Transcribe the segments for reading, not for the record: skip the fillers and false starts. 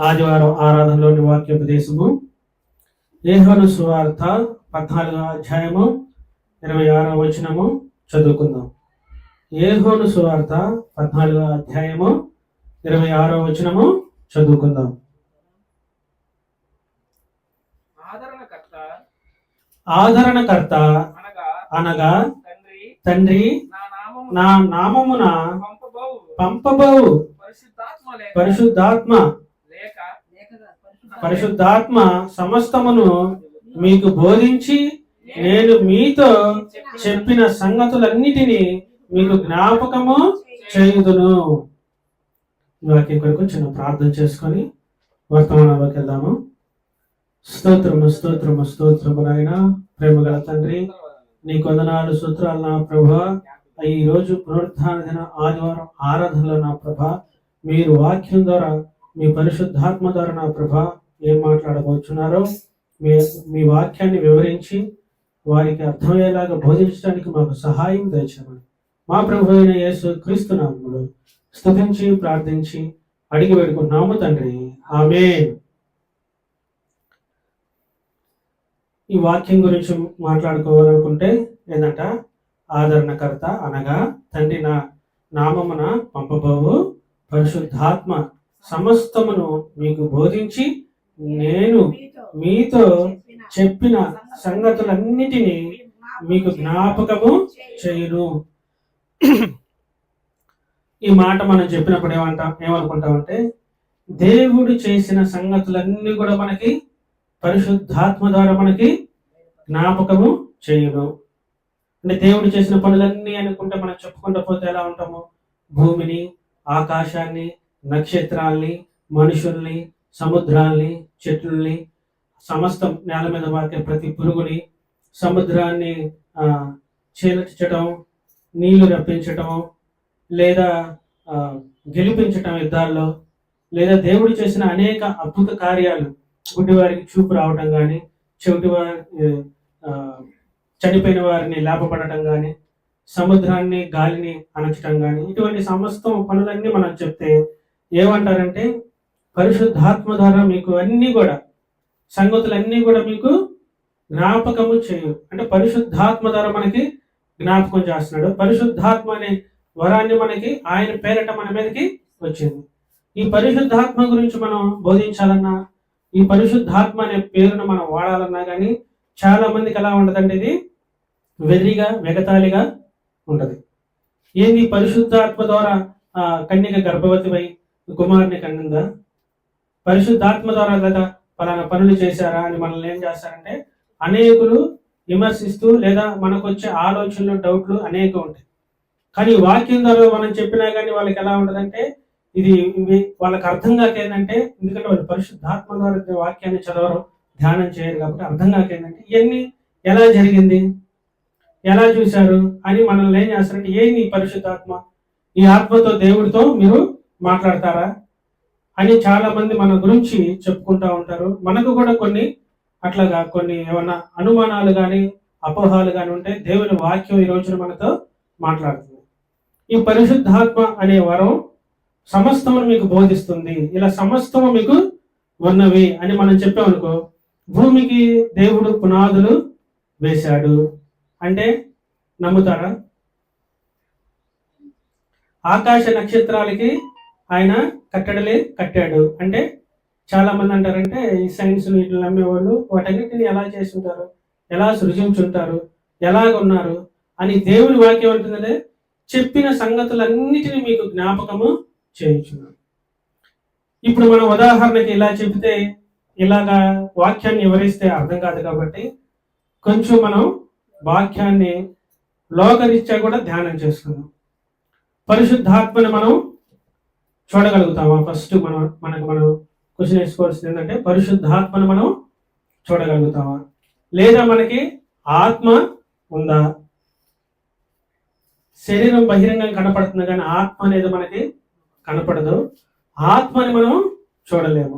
ఆదివారం ఆరాధనలోని వాక్యోపదేశము యోహాను సువార్త 14వ అధ్యాయము 26వ వచనము చదువుకుందాం. యోహాను సువార్త 14వ అధ్యాయము 26వ వచనము చదువుకుందాం. ఆదరణకర్త అనగా తండ్రి నా నామమున పంపబోవు పరిశుద్ధాత్మ సమస్తమును మీకు బోధించి నేను మీతో చెప్పిన సంగతులన్నిటినీ మీకు జ్ఞాపకము చేయుదును. వాక్యం కొరకు చిన్న ప్రార్థన చేసుకొని వర్తమానంలోకి వెళ్దాము. స్తోత్రము స్తోత్రము స్తోత్రము నాయన, ప్రేమ గల తండ్రి, నీ కొందనాలు సూత్రాలు నా ప్రభా. ఈ రోజు పునరుత్థాన దిన ఆదివారం ఆరాధనలో నా ప్రభా, మీరు వాక్యం ద్వారా మీ పరిశుద్ధాత్మ ద్వారా నా ప్రభా ఏం మాట్లాడబోతున్నారో మీ వాక్యాన్ని వివరించి వారికి అర్థమయ్యేలాగా బోధించడానికి మాకు సహాయం దయచేయమని మా ప్రభు అయిన యేసు క్రీస్తు నామములో స్తుతించి ప్రార్థించి అడిగి వేడుకుంటున్నాము తండ్రి, ఆమేన్. ఈ వాక్యం గురించి మాట్లాడుకోవాలనుకుంటే ఏంటంట, ఆదరణకర్త అనగా తండ్రి నా నామమున పంపబోవు పరిశుద్ధాత్మ సమస్తమును మీకు బోధించి నేను మీతో చెప్పిన సంగతులన్నిటినీ మీకు జ్ఞాపకము చేయును. ఈ మాట మనం చెప్పినప్పుడు ఏమనుకుంటామంటే, దేవుడు చేసిన సంగతులన్నీ కూడా మనకి పరిశుద్ధాత్మ ద్వారా మనకి జ్ఞాపకము చేయును. అంటే దేవుడు చేసిన పనులన్నీ అనుకుంటే మనం చెప్పుకుంటూ పోతే ఎలా ఉంటాము? భూమిని, ఆకాశాన్ని, నక్షత్రాల్ని, మనుషుల్ని, సముద్రాల్ని, చెట్లని, సమస్తం నేల మీద పాకే ప్రతి పురుగుని, సముద్రాన్ని చీల్చటం, నీళ్లు రప్పించటం, లేదా గెలిపించటం యుద్ధాల్లో, లేదా దేవుడు చేసిన అనేక అద్భుత కార్యాలు, గుడ్డి వారికి చూపు రావటం కానీ, చెవిటి వారి చనిపోయిన వారిని లేపబడటం కానీ, సముద్రాన్ని గాలిని అణచటం కానీ, ఇటువంటి సమస్తం పనులన్నీ మనం చెప్తే ఏమంటారంటే, పరిశుద్ధాత్మ ద్వారా మీకు అన్ని కూడా సంగతులన్నీ కూడా మీకు జ్ఞాపకము చేయు. అంటే పరిశుద్ధాత్మ ద్వారా మనకి జ్ఞాపకం చేస్తున్నాడు. పరిశుద్ధాత్మ అనే వరాన్ని మనకి ఆయన పేరట మన మీదకి వచ్చింది. ఈ పరిశుద్ధాత్మ గురించి మనం బోధించాలన్నా, ఈ పరిశుద్ధాత్మ అనే పేరును మనం వాడాలన్నా కానీ చాలా మందికి ఎలా ఉండదంటే ఇది వెర్రిగా, వెగతాళిగా ఉంటది. ఏంది పరిశుద్ధాత్మ ద్వారా కన్యక గర్భవతిపై కుమారుని కన్నిందా? పరిశుద్ధాత్మ ద్వారా లేదా పలానా పనులు చేశారా అని మనల్ని ఏం చేస్తారంటే అనేకులు విమర్శిస్తూ, లేదా మనకు వచ్చే ఆలోచనలు, డౌట్లు అనేక ఉంటాయి. కానీ వాక్యం ద్వారా మనం చెప్పినా కానీ వాళ్ళకి ఎలా ఉంటదంటే ఇది వాళ్ళకి అర్థం కాకేందంటే, ఎందుకంటే వాళ్ళు పరిశుద్ధాత్మ ద్వారా వాక్యాన్ని చదవరు, ధ్యానం చేయరు కాబట్టి అర్థం కాకేందంటే ఇవన్నీ ఎలా జరిగింది, ఎలా చూశారు అని మనల్ని ఏం చేస్తారంటే, ఏంది పరిశుద్ధాత్మ, ఈ ఆత్మతో దేవుడితో మీరు మాట్లాడతారా అని చాలా మంది మన గురించి చెప్పుకుంటా ఉంటారు. మనకు కూడా కొన్ని అట్లాగా కొన్ని ఏమన్నా అనుమానాలు కానీ అపోహాలు కానీ ఉంటే దేవుని వాక్యం ఈ రోజున మనతో మాట్లాడుతుంది. ఈ పరిశుద్ధాత్మ అనే వరం సమస్తమును మీకు బోధిస్తుంది. ఇలా సమస్తము మీకు ఉన్నవి అని మనం చెప్పామనుకో, భూమికి దేవుడు పునాదులు వేశాడు అంటే నమ్ముతారా? ఆకాశ నక్షత్రాలకి ఆయన కట్టడలే కట్టాడు అంటే చాలా మంది అంటారంటే, ఈ సైన్స్ వీటిని నమ్మేవాళ్ళు వాటన్నిటిని ఎలా చేసి ఉంటారు, ఎలా సృజించుంటారు, ఎలాగున్నారు అని దేవుని వాక్యం అంటుందంటే చెప్పిన సంగతులన్నిటిని మీకు జ్ఞాపకము చేయించున్నాడు. ఇప్పుడు మనం ఉదాహరణకి ఇలా చెబితే, ఇలాగా వాక్యాన్ని వివరిస్తే అర్థం కాదు కాబట్టి కొంచెం మనం వాక్యాన్ని లోకరీత్యా కూడా ధ్యానం చేసుకుందాం. పరిశుద్ధాత్మని మనం చూడగలుగుతామా? ఫస్ట్ మనం క్వశ్చన్ వేసుకోవాల్సింది ఏంటంటే, పరిశుద్ధాత్మను మనం చూడగలుగుతామా? లేదా మనకి ఆత్మ ఉందా? శరీరం బహిరంగంగా కనపడుతుంది కానీ ఆత్మ అనేది మనకి కనపడదు. ఆత్మని మనం చూడలేము.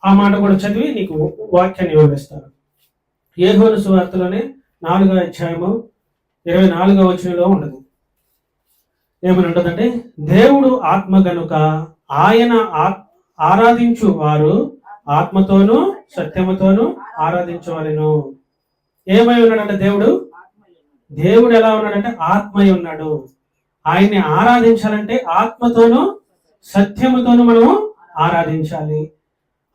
ఆ మాట కూడా చదివి నీకు వాక్యాన్ని వివరిస్తాను. యోహాను సువార్తలోనే 4వ అధ్యాయము 24వ వచనంలో ఉండదు. ఏమని ఉంటుందంటే, దేవుడు ఆత్మ గనుక ఆయన ఆరాధించు వారు ఆత్మతోనూ సత్యముతోనూ ఆరాధించవలెను. ఏమై ఉన్నాడంటే దేవుడు ఎలా ఉన్నాడంటే ఆత్మై ఉన్నాడు. ఆయన్ని ఆరాధించాలంటే ఆత్మతోనూ సత్యముతోనూ మనము ఆరాధించాలి.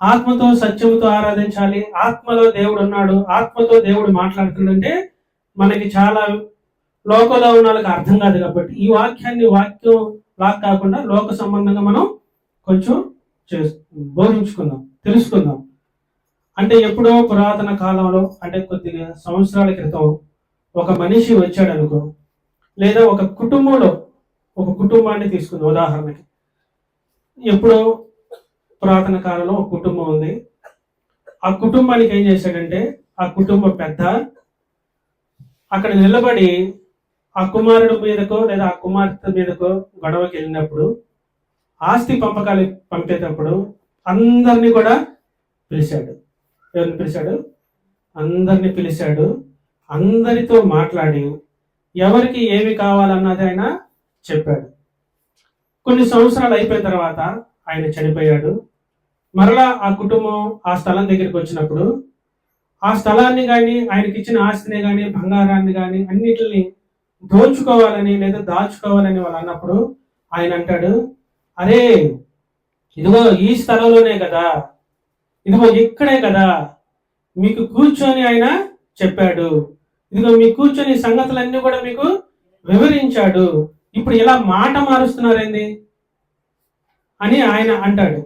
ఆత్మతో సత్యముతో ఆరాధించాలి. ఆత్మలో దేవుడు ఉన్నాడు, ఆత్మతో దేవుడు మాట్లాడుతుందంటే మనకి చాలా లోకంలో ఉన్న వాళ్ళకి అర్థం కాదు. కాబట్టి ఈ వాక్యాన్ని వాక్యం లాగా కాకుండా లోక సంబంధంగా మనం కొంచెం బోధించుకుందాం, తెలుసుకుందాం. అంటే ఎప్పుడో పురాతన కాలంలో, అంటే కొద్దిగా సంవత్సరాల క్రితం ఒక మనిషి వచ్చాడు అనుకో, లేదా ఒక కుటుంబంలో ఒక కుటుంబాన్ని తీసుకుందాం ఉదాహరణకి. ఎప్పుడో పురాతన కాలంలో ఒక కుటుంబం ఉంది. ఆ కుటుంబానికి ఏం చేశాడంటే, ఆ కుటుంబ పెద్ద అక్కడ నిలబడి ఆ కుమారుడు మీదకో లేదా ఆ కుమార్తె మీదకో గొడవకి వెళ్ళినప్పుడు, ఆస్తి పంపకాలు పంపేటప్పుడు అందరినీ కూడా పిలిచాడు. ఎవరిని పిలిచాడు? అందరినీ పిలిచాడు. అందరితో మాట్లాడి ఎవరికి ఏమి కావాలన్నది ఆయన చెప్పాడు. కొన్ని సంవత్సరాలు అయిపోయిన తర్వాత ఆయన చనిపోయాడు. మరలా ఆ కుటుంబం ఆ స్థలం దగ్గరికి వచ్చినప్పుడు ఆ స్థలాన్ని కానీ, ఆయనకి ఇచ్చిన ఆస్తిని కానీ, బంగారాన్ని కానీ అన్నిటిని దోచుకోవాలని లేదా దాచుకోవాలని వాళ్ళు అన్నప్పుడు ఆయన అంటాడు, అరే ఇదిగో ఈ స్థలంలోనే కదా, ఇదిగో ఇక్కడే కదా మీకు కూర్చొని ఆయన చెప్పాడు, ఇదిగో మీ కూర్చొని సంగతులన్నీ కూడా మీకు వివరించాడు, ఇప్పుడు ఇలా మాట మారుస్తున్నారేంది అని ఆయన అంటాడు.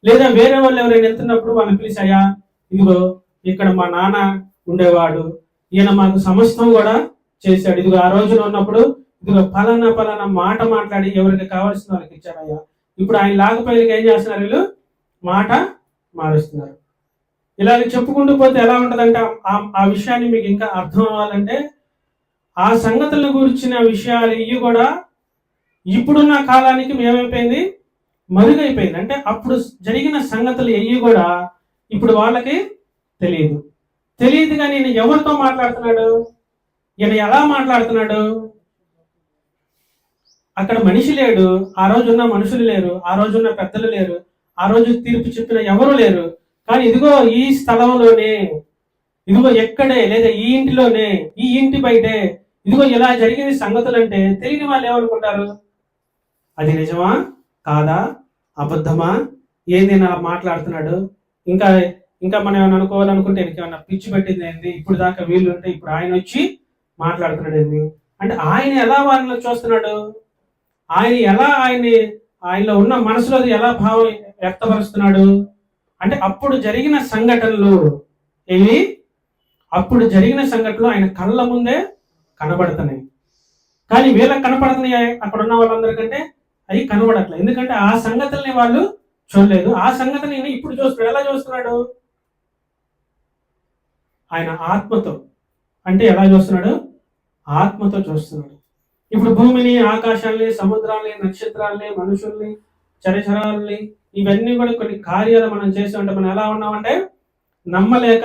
లేదా వేరే వాళ్ళు ఎవరైనా వెళ్తున్నప్పుడు వాళ్ళని పిలిచాయా, ఇదిగో ఇక్కడ మా నాన్న ఉండేవాడు, ఈయన మాకు సమస్తం కూడా చేశాడు, ఇదిగో ఆ రోజున ఉన్నప్పుడు ఇదిగో పలానా మాట మాట్లాడి ఎవరికి కావాల్సిన వాళ్ళకి ఇచ్చారయ్యా, ఇప్పుడు ఆయన లేకపోయి ఏం చేస్తున్నారు, వీళ్ళు మాట మారుస్తున్నారు. ఇలాగ చెప్పుకుంటూ పోతే ఎలా ఉంటదంటే ఆ విషయాన్ని మీకు ఇంకా అర్థం అవ్వాలంటే, ఆ సంగతుల గురించిన విషయాలు ఇవి కూడా ఇప్పుడున్న కాలానికి ఏమైపోయింది, మరుగైపోయింది. అంటే అప్పుడు జరిగిన సంగతులు ఇవి కూడా ఇప్పుడు వాళ్ళకి తెలియదు. కానీ ఈయన ఎవరితో మాట్లాడుతున్నాడు, ఈయన ఎలా మాట్లాడుతున్నాడు? అక్కడ మనిషి లేడు, ఆ రోజున్న మనుషులు లేరు, ఆ రోజున్న పెద్దలు లేరు, ఆ రోజు తీర్పు చెప్పిన ఎవరు లేరు. కానీ ఇదిగో ఈ స్థలంలోనే, ఇదిగో ఎక్కడే, లేదా ఈ ఇంటిలోనే, ఈ ఇంటి బయటే ఇదిగో ఇలా జరిగింది సంగతులు అంటే తెలియని వాళ్ళు ఏమనుకుంటారు, అది నిజమా కాదా, అబద్ధమా, ఏంది అలా మాట్లాడుతున్నాడు, ఇంకా మనం ఏమైనా అనుకోవాలనుకుంటే ఏమన్నా పిచ్చి పెట్టింది ఏంది, ఇప్పుడు దాకా వీళ్ళు ఉంటే ఇప్పుడు ఆయన వచ్చి మాట్లాడుతున్నాడు ఏంది అంటే, ఆయన ఎలా వాళ్ళని చూస్తున్నాడు, ఆయన ఎలా ఆయనలో ఉన్న మనసులో ఎలా భావం వ్యక్తపరుస్తున్నాడు అంటే, అప్పుడు జరిగిన సంఘటనలు ఇవి, అప్పుడు జరిగిన సంఘటనలు ఆయన కళ్ళ ముందే కనబడుతున్నాయి. కానీ వీళ్ళకి కనపడుతున్నాయి, అక్కడ ఉన్న వాళ్ళందరికంటే అవి కనబడట్లేదు. ఎందుకంటే ఆ సంగతుల్ని వాళ్ళు చూడలేదు. ఆ సంగతిని ఇప్పుడు చూస్తున్నాడు. ఎలా చూస్తున్నాడు? ఆయన ఆత్మతో. అంటే ఎలా చూస్తున్నాడు? ఆత్మతో చూస్తున్నాడు. ఇప్పుడు భూమిని, ఆకాశాల్ని, సముద్రాల్ని, నక్షత్రాల్ని, మనుషుల్ని, చరచరాల్ని, ఇవన్నీ కూడా కొన్ని కార్యాలు మనం చేసి ఉంటే మనం ఎలా ఉన్నామంటే నమ్మలేక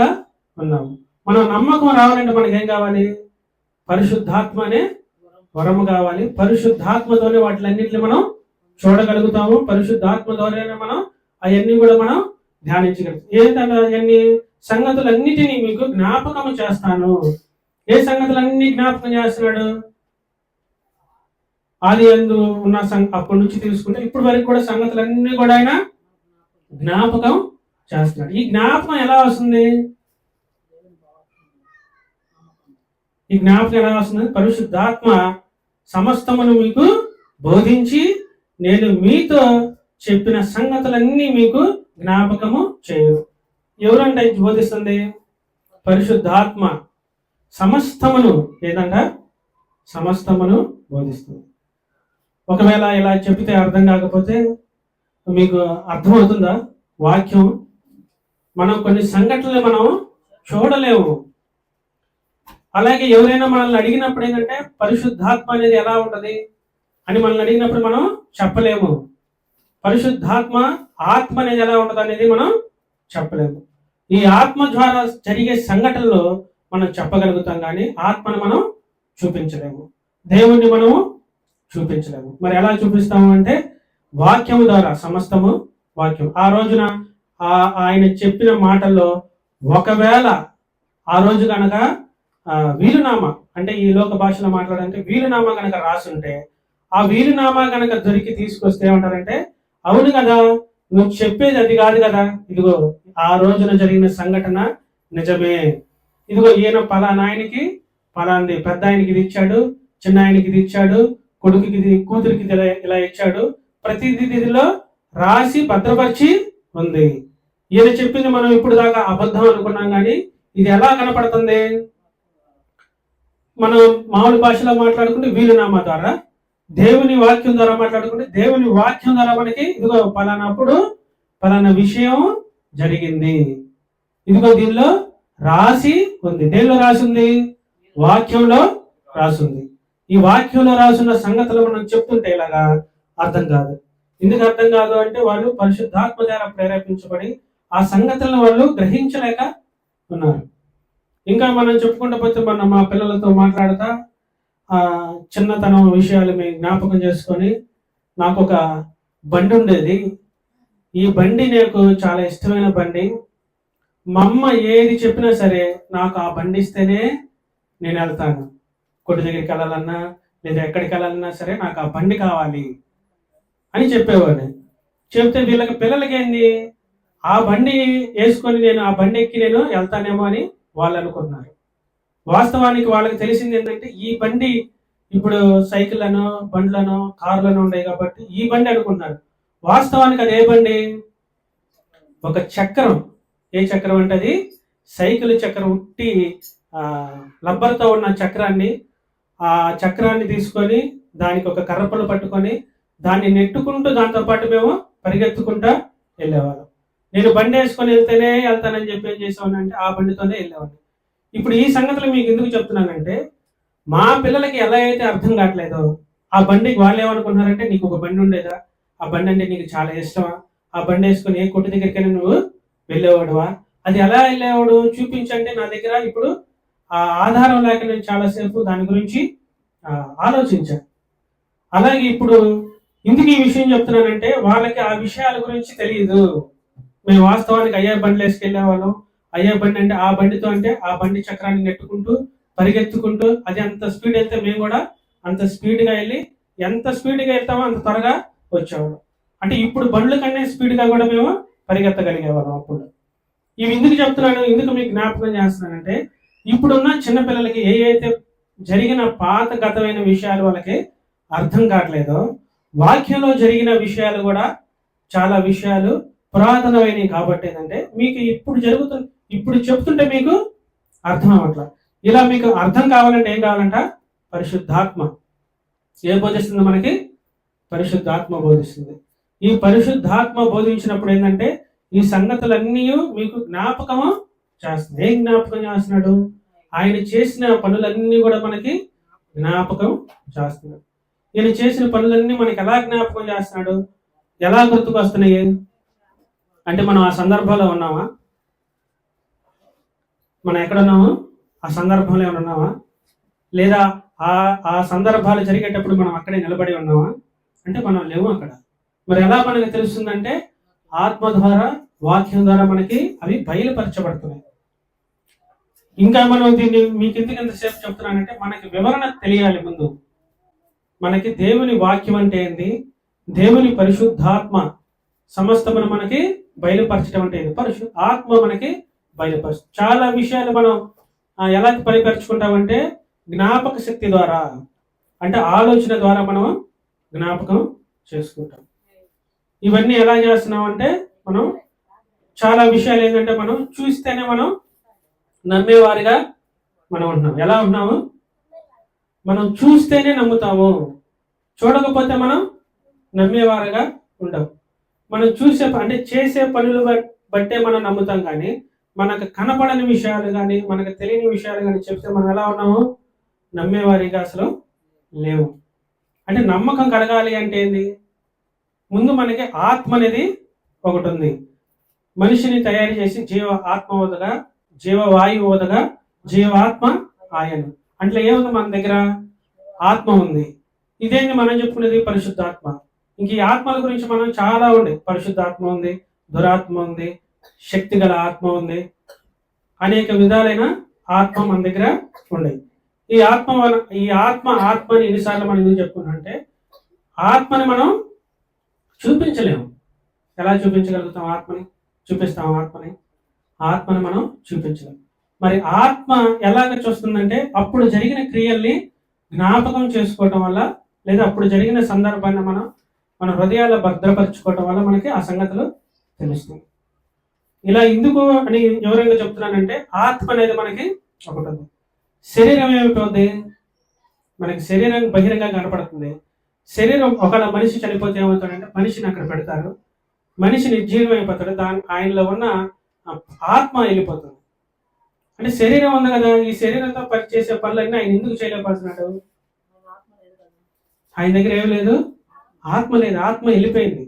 ఉన్నాము. మనం నమ్మకం రావాలంటే మనకి ఏం కావాలి? పరిశుద్ధాత్మ అనే వరము కావాలి. పరిశుద్ధాత్మతోనే వాటిలన్నింటినీ మనం చూడగలుగుతాము. పరిశుద్ధాత్మ ద్వారానే మనం అవన్నీ కూడా మనం ధ్యానించగలుగుతాం. ఏంటంటే అవన్నీ సంగతులన్నిటినీ మీకు జ్ఞాపకం చేస్తాను. ఏ సంగతులన్నీ జ్ఞాపకం చేస్తున్నాడు? ఆది యందు ఉన్న అప్పటి నుంచి తీసుకుంటే ఇప్పుడు వరకు కూడా సంగతులన్నీ కూడా ఆయన జ్ఞాపకం చేస్తున్నాడు. ఈ జ్ఞాపకం ఎలా వస్తుంది? పరిశుద్ధాత్మ సమస్తమును మీకు బోధించి నేను మీతో చెప్పిన సంగతులన్నీ మీకు జ్ఞాపకము చేయు. ఎవరంటే బోధిస్తుంది? పరిశుద్ధాత్మ సమస్తమును సమస్తమును బోధిస్తుంది. ఒకవేళ ఇలా చెప్తే అర్థం కాకపోతే మీకు అర్థమవుతుందా వాక్యం? మనం కొన్ని సంఘటనలు మనం చూడలేము. అలాగే ఎవరైనా మనల్ని అడిగినప్పుడు ఏంటంటే పరిశుద్ధాత్మ అనేది ఎలా ఉంటది అని మనల్ని అడిగినప్పుడు మనం చెప్పలేము. పరిశుద్ధాత్మ ఆత్మ అనేది ఎలా ఉంటది అనేది మనం చెప్పలేము. ఈ ఆత్మ ద్వారా జరిగే సంఘటనలో మనం చెప్పగలుగుతాం, కానీ ఆత్మను మనం చూపించలేము, దేవుణ్ణి మనము చూపించలేము. మరి ఎలా చూపిస్తాము అంటే వాక్యము ద్వారా సమస్తము వాక్యం. ఆ రోజున ఆయన చెప్పిన మాటల్లో ఒకవేళ ఆ రోజు కనుక వీలునామా, అంటే ఈ లోక భాషలో మాట్లాడాలంటే వీలునామా కనుక రాసుంటే, ఆ వీలునామా కనుక దొరికి తీసుకొస్తే ఏమంటారంటే, అవును కదా, నువ్వు చెప్పేది అది కాదు కదా, ఇదిగో ఆ రోజున జరిగిన సంఘటన నిజమే, ఇదిగో ఈయన పలానా ఆయనకి పలాంది పెద్ద ఆయనకి ఇది ఇచ్చాడు, చిన్న ఆయనకి ఇది ఇచ్చాడు, కొడుకుకి ఇది, కూతురికి ఇలా ఇచ్చాడు, ప్రతిదిలో రాసి భద్రపరిచి ఉంది. ఈయన చెప్పింది మనం ఇప్పుడు దాకా అబద్ధం అనుకున్నాం, కానీ ఇది ఎలా కనపడుతుంది? మనం మామూలు భాషలో మాట్లాడుకుంటే వీలునామా ద్వారా, దేవుని వాక్యం ద్వారా మాట్లాడుకుంటే దేవుని వాక్యం ద్వారా మనకి ఇదిగో పలానప్పుడు పలానా విషయం జరిగింది, ఇదిగో దీనిలో రాసి ఉంది. దేనిలో రాసింది? వాక్యంలో రాసింది. ఈ వాక్యంలో రాసున్న సంగతులు మనం చెప్తుంటే ఇలాగా అర్థం కాదు. ఎందుకు అర్థం కాదు అంటే, వాళ్ళు పరిశుద్ధాత్మ ద్వారా ప్రేరేపించబడి ఆ సంగతులను వాళ్ళు గ్రహించలేక ఉన్నారు. ఇంకా మనం చెప్పుకుంటూ పోతే మా పిల్లలతో మాట్లాడతా చిన్నతనం విషయాలు మేము జ్ఞాపకం చేసుకొని, నాకు ఒక బండి ఉండేది. ఈ బండి నాకు చాలా ఇష్టమైన బండి. మా అమ్మ ఏది చెప్పినా సరే నాకు ఆ బండి ఇస్తేనే నేను వెళ్తాను. కొట్టు దగ్గరికి వెళ్ళాలన్నా లేదా ఎక్కడికి వెళ్ళాలన్నా సరే నాకు ఆ బండి కావాలి అని చెప్పేవాడిని. చెప్తే పిల్లలకి ఏంది, ఆ బండి వేసుకొని నేను ఆ బండి ఎక్కి నేను వెళ్తానేమో అని వాళ్ళు అనుకున్నారు. వాస్తవానికి వాళ్ళకి తెలిసింది ఏంటంటే, ఈ బండి ఇప్పుడు సైకిళ్లను, బండ్లను, కార్లను ఉన్నాయి కాబట్టి ఈ బండి అనుకున్నారు. వాస్తవానికి అది ఏ బండి? ఒక చక్రం. ఏ చక్రం అంటే అది సైకిల్ చక్రం. ఉట్టి రబ్బర్తో ఉన్న చక్రాన్ని, ఆ చక్రాన్ని తీసుకొని దానికి ఒక కర్రపలు పట్టుకొని దాన్ని నెట్టుకుంటూ దాంతో పాటు మేము పరిగెత్తుకుంటా వెళ్ళేవాళ్ళం. నేను బండి వేసుకొని వెళ్తేనే వెళ్తానని చెప్పి ఏం చేసేవాడిని అంటే ఆ బండితోనే వెళ్ళేవాడిని. ఇప్పుడు ఈ సంగతులు మీకు ఎందుకు చెప్తున్నానంటే, మా పిల్లలకి ఎలా అయితే అర్థం కావట్లేదో, ఆ బండికి వాళ్ళు ఏమనుకుంటున్నారంటే, నీకు ఒక బండి ఉండేదా, ఆ బండి అంటే నీకు చాలా ఇష్టమా, ఆ బండి వేసుకొని ఏ కొట్టు దగ్గరికైనా నువ్వు వెళ్ళేవాడువా, అది ఎలా వెళ్ళేవాడు చూపించంటే నా దగ్గర ఇప్పుడు ఆ ఆధారం లేక నేను చాలాసేపు దాని గురించి ఆలోచించాను. అలాగే ఇప్పుడు ఎందుకు ఈ విషయం చెప్తున్నానంటే, వాళ్ళకి ఆ విషయాల గురించి తెలియదు. మేము వాస్తవానికి అయ్యే బండ్లు వేసుకెళ్ళేవాళ్ళం. అయ్యే బండి అంటే ఆ బండితో అంటే ఆ బండి చక్రాన్ని నెట్టుకుంటూ పరిగెత్తుకుంటూ, అది అంత స్పీడ్ వెళ్తే మేము కూడా అంత స్పీడ్గా వెళ్ళి, ఎంత స్పీడ్గా వెళ్తామో అంత త్వరగా వచ్చేవాళ్ళం. అంటే ఇప్పుడు బండ్ల కన్నా స్పీడ్గా కూడా మేము పరిగెత్తగలిగేవాళ్ళం అప్పుడు. ఇవి ఎందుకు చెప్తున్నాను, ఎందుకు మీకు జ్ఞాపకం చేస్తున్నానంటే, ఇప్పుడున్న చిన్నపిల్లలకి ఏ అయితే జరిగిన పాత గతమైన విషయాలు వాళ్ళకి అర్థం కావట్లేదో, వాక్యంలో జరిగిన విషయాలు కూడా చాలా విషయాలు పురాతనమైనవి కాబట్టి ఏంటంటే మీకు ఇప్పుడు చెప్తుంటే మీకు అర్థం అవ్వట్ల. ఇలా మీకు అర్థం కావాలంటే ఏం కావాలంట? పరిశుద్ధాత్మ. ఏ బోధిస్తుంది మనకి? పరిశుద్ధాత్మ బోధిస్తుంది. ఈ పరిశుద్ధాత్మ బోధించినప్పుడు ఏంటంటే ఈ సంగతులన్నీ మీకు జ్ఞాపకము చేస్తుంది. ఏం జ్ఞాపకం చేస్తున్నాడు? ఆయన చేసిన పనులన్నీ కూడా మనకి జ్ఞాపకం చేస్తున్నాడు. ఈయన చేసిన పనులన్నీ మనకి ఎలా జ్ఞాపకం చేస్తున్నాడు, ఎలా గుర్తుకు వస్తున్నాయి అంటే, మనం ఆ సందర్భంలో ఉన్నామా? మనం ఎక్కడున్నాము? ఆ సందర్భంలో ఏమైనా ఉన్నామా? లేదా ఆ సందర్భాలు జరిగేటప్పుడు మనం అక్కడే నిలబడి ఉన్నామా అంటే మనం లేవు అక్కడ. మరి ఎలా మనకు తెలుస్తుందంటే, ఆత్మ ద్వారా, వాక్యం ద్వారా మనకి అవి బయలుపరచబడుతున్నాయి. ఇంకా మనం దీన్ని మీకు ఎందుకు ఎంతసేపు చెప్తున్నానంటే, మనకి వివరణ తెలియాలి. ముందు మనకి దేవుని వాక్యం అంటే ఏంది, దేవుని పరిశుద్ధాత్మ సమస్తమును మనకి బయలుపరచడం అంటే ఏంది, ఆత్మ మనకి బయలుపరచు. చాలా విషయాలు మనం ఎలా బయలుపరుచుకుంటామంటే, జ్ఞాపక శక్తి ద్వారా, అంటే ఆలోచన ద్వారా మనం జ్ఞాపకం చేసుకుంటాం. ఇవన్నీ ఎలా చేస్తున్నాం అంటే, మనం చాలా విషయాలు ఏంటంటే మనం చూస్తేనే మనం నమ్మేవారిగా మనం ఉంటున్నాం. ఎలా ఉన్నాము? మనం చూస్తేనే నమ్ముతాము, చూడకపోతే మనం నమ్మేవారుగా ఉండవు. మనం అంటే చేసే పనులు బట్టే మనం నమ్ముతాం, కానీ మనకు కనపడని విషయాలు కానీ మనకు తెలియని విషయాలు కానీ చెప్తే మనం ఎలా ఉన్నాము? నమ్మేవారిగా అసలు లేవు. అంటే నమ్మకం కలగాలి అంటే ఏంది? ముందు మనకి ఆత్మ అనేది ఒకటి ఉంది. మనిషిని తయారు చేసి ఆత్మ ఓదగా, జీవవాయువు ఓదగా, జీవాత్మ ఆయన. అంటే ఏముంది? మన దగ్గర ఆత్మ ఉంది. ఇదేంటి మనం చెప్పుకునేది? పరిశుద్ధాత్మ. ఇంక ఈ ఆత్మల గురించి మనం చాలా ఉండే, పరిశుద్ధాత్మ ఉంది, దురాత్మ ఉంది, శక్తి గల ఆత్మ ఉంది, అనేక విధాలైన ఆత్మ మన దగ్గర ఉండేది. ఈ ఆత్మని ఎన్నిసార్లు మనం ఎందుకు చెప్పుకున్నాం అంటే, ఆత్మని మనం చూపించలేము. ఎలా చూపించగలుగుతాం? చూపిస్తాం ఆత్మని మనం చూపించలేము. మరి ఆత్మ ఎలాగ చూస్తుందంటే, అప్పుడు జరిగిన క్రియల్ని జ్ఞాపకం చేసుకోవటం వల్ల, లేదా అప్పుడు జరిగిన సందర్భాన్ని మన హృదయాల్లో భద్రపరచుకోవటం వల్ల మనకి ఆ సంగతులు తెలుస్తుంది. ఇలా ఎందుకు అని వివరంగా చెప్తున్నానంటే, ఆత్మ అనేది మనకి ఒకటి ఉంది. శరీరం ఏమైపోద్ది? మనకి శరీరం బహిరంగంగా కనపడుతుంది. శరీరం ఒకవేళ మనిషి చనిపోతే ఏమవుతాడంటే, మనిషిని అక్కడ పెడతారు, మనిషి నిర్జీవం అయిపోతాడు, ఆయనలో ఉన్న ఆత్మ వెళ్ళిపోతుంది. అంటే శరీరం ఉంది కదా, ఈ శరీరంతో చేసే పనులన్నీ ఆయన ఎందుకు చేయలేకపోతున్నాడు? ఆయన దగ్గర ఏం లేదు, ఆత్మ లేదు, ఆత్మ వెళ్ళిపోయింది.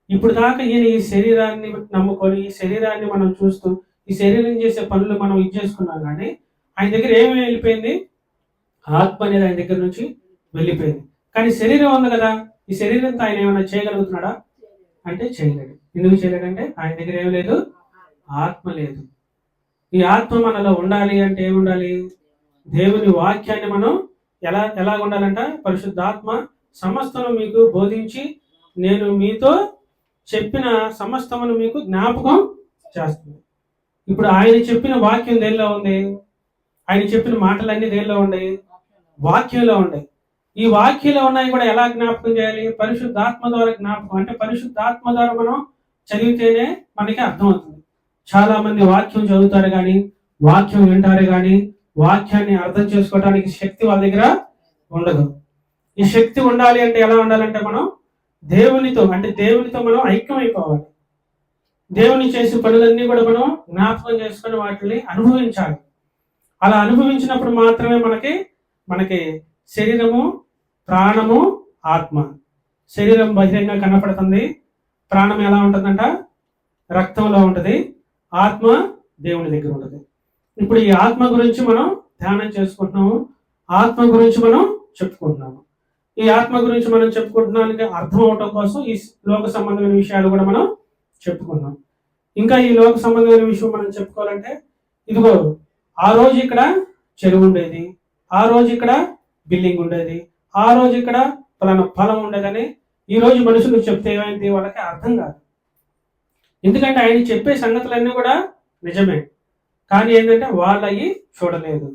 ఇప్పుడు దాకా ఈయన ఈ శరీరాన్ని నమ్ముకొని, ఈ శరీరాన్ని మనం చూస్తూ, ఈ శరీరం చేసే పనులు మనం ఇది చేసుకున్నాం, కానీ ఆయన దగ్గర ఏమి వెళ్ళిపోయింది? ఆత్మ అనేది ఆయన దగ్గర నుంచి వెళ్ళిపోయింది. కానీ శరీరం ఉంది కదా, ఈ శరీరంతో ఆయన ఏమైనా చేయగలుగుతున్నాడా అంటే చేయలేడు. ఎందుకు చేయలేడంటే ఆయన దగ్గర ఏమి లేదు, ఆత్మ లేదు. ఈ ఆత్మ మనలో ఉండాలి అంటే ఏముండాలి? దేవుని వాక్యాన్ని మనం ఎలా ఉండాలంట? పరిశుద్ధాత్మ సమస్తను మీకు బోధించి, నేను మీతో చెప్పిన సమస్తమును మీకు జ్ఞాపకం చేస్తుంది. ఇప్పుడు ఆయన చెప్పిన వాక్యం దేనిలో ఉంది? ఆయన చెప్పిన మాటలన్నీ దేనిలో ఉన్నాయి? వాక్యంలో ఉన్నాయి. ఈ వాక్యంలో ఉన్నాయి కూడా ఎలా జ్ఞాపకం చేయాలి? పరిశుద్ధాత్మ ద్వారా జ్ఞాపకం. అంటే పరిశుద్ధాత్మ ద్వారా మనం చదివితేనే మనకి అర్థమవుతుంది. చాలా మంది వాక్యం చదువుతారు కానీ, వాక్యం వింటారు కానీ, వాక్యాన్ని అర్థం చేసుకోవడానికి శక్తి వాళ్ళ దగ్గర ఉండదు. ఈ శక్తి ఉండాలి అంటే ఎలా ఉండాలంటే, మనం దేవునితో మనం ఐక్యమైపోవాలి. దేవుని చేసే పనులన్నీ కూడా మనం జ్ఞాపకం చేసుకొని వాటిని అనుభవించాలి. అలా అనుభవించినప్పుడు మాత్రమే మనకి శరీరము, ప్రాణము, ఆత్మ. శరీరం బహిరంగ కనపడుతుంది, ప్రాణం ఎలా ఉంటుందంట? రక్తంలో ఉంటుంది, ఆత్మ దేవుని దగ్గర ఉంటుంది. ఇప్పుడు ఈ ఆత్మ గురించి మనం ధ్యానం చేసుకుంటున్నాము, ఆత్మ గురించి మనం చెప్పుకుంటున్నాము. ఈ ఆత్మ గురించి మనం చెప్పుకుంటున్నానికి అర్థం అవటం కోసం ఈ లోక సంబంధమైన విషయాలు కూడా మనం చెప్పుకున్నాం. ఇంకా ఈ లోక సంబంధమైన విషయం మనం చెప్పుకోవాలంటే, ఇదిగో ఆ రోజు ఇక్కడ చెరువు ఉండేది, ఆ రోజు ఇక్కడ బిల్డింగ్ ఉండేది, ఆ రోజు ఇక్కడ పలానా ఫలం ఉండేదని ఈ రోజు మనుషులకు చెప్తే ఏమైంది? వాళ్ళకి అర్థం కాదు. ఎందుకంటే ఆయన చెప్పే సంగతులన్నీ కూడా నిజమే, కానీ ఏంటంటే వాళ్ళు అవి చూడలేదు.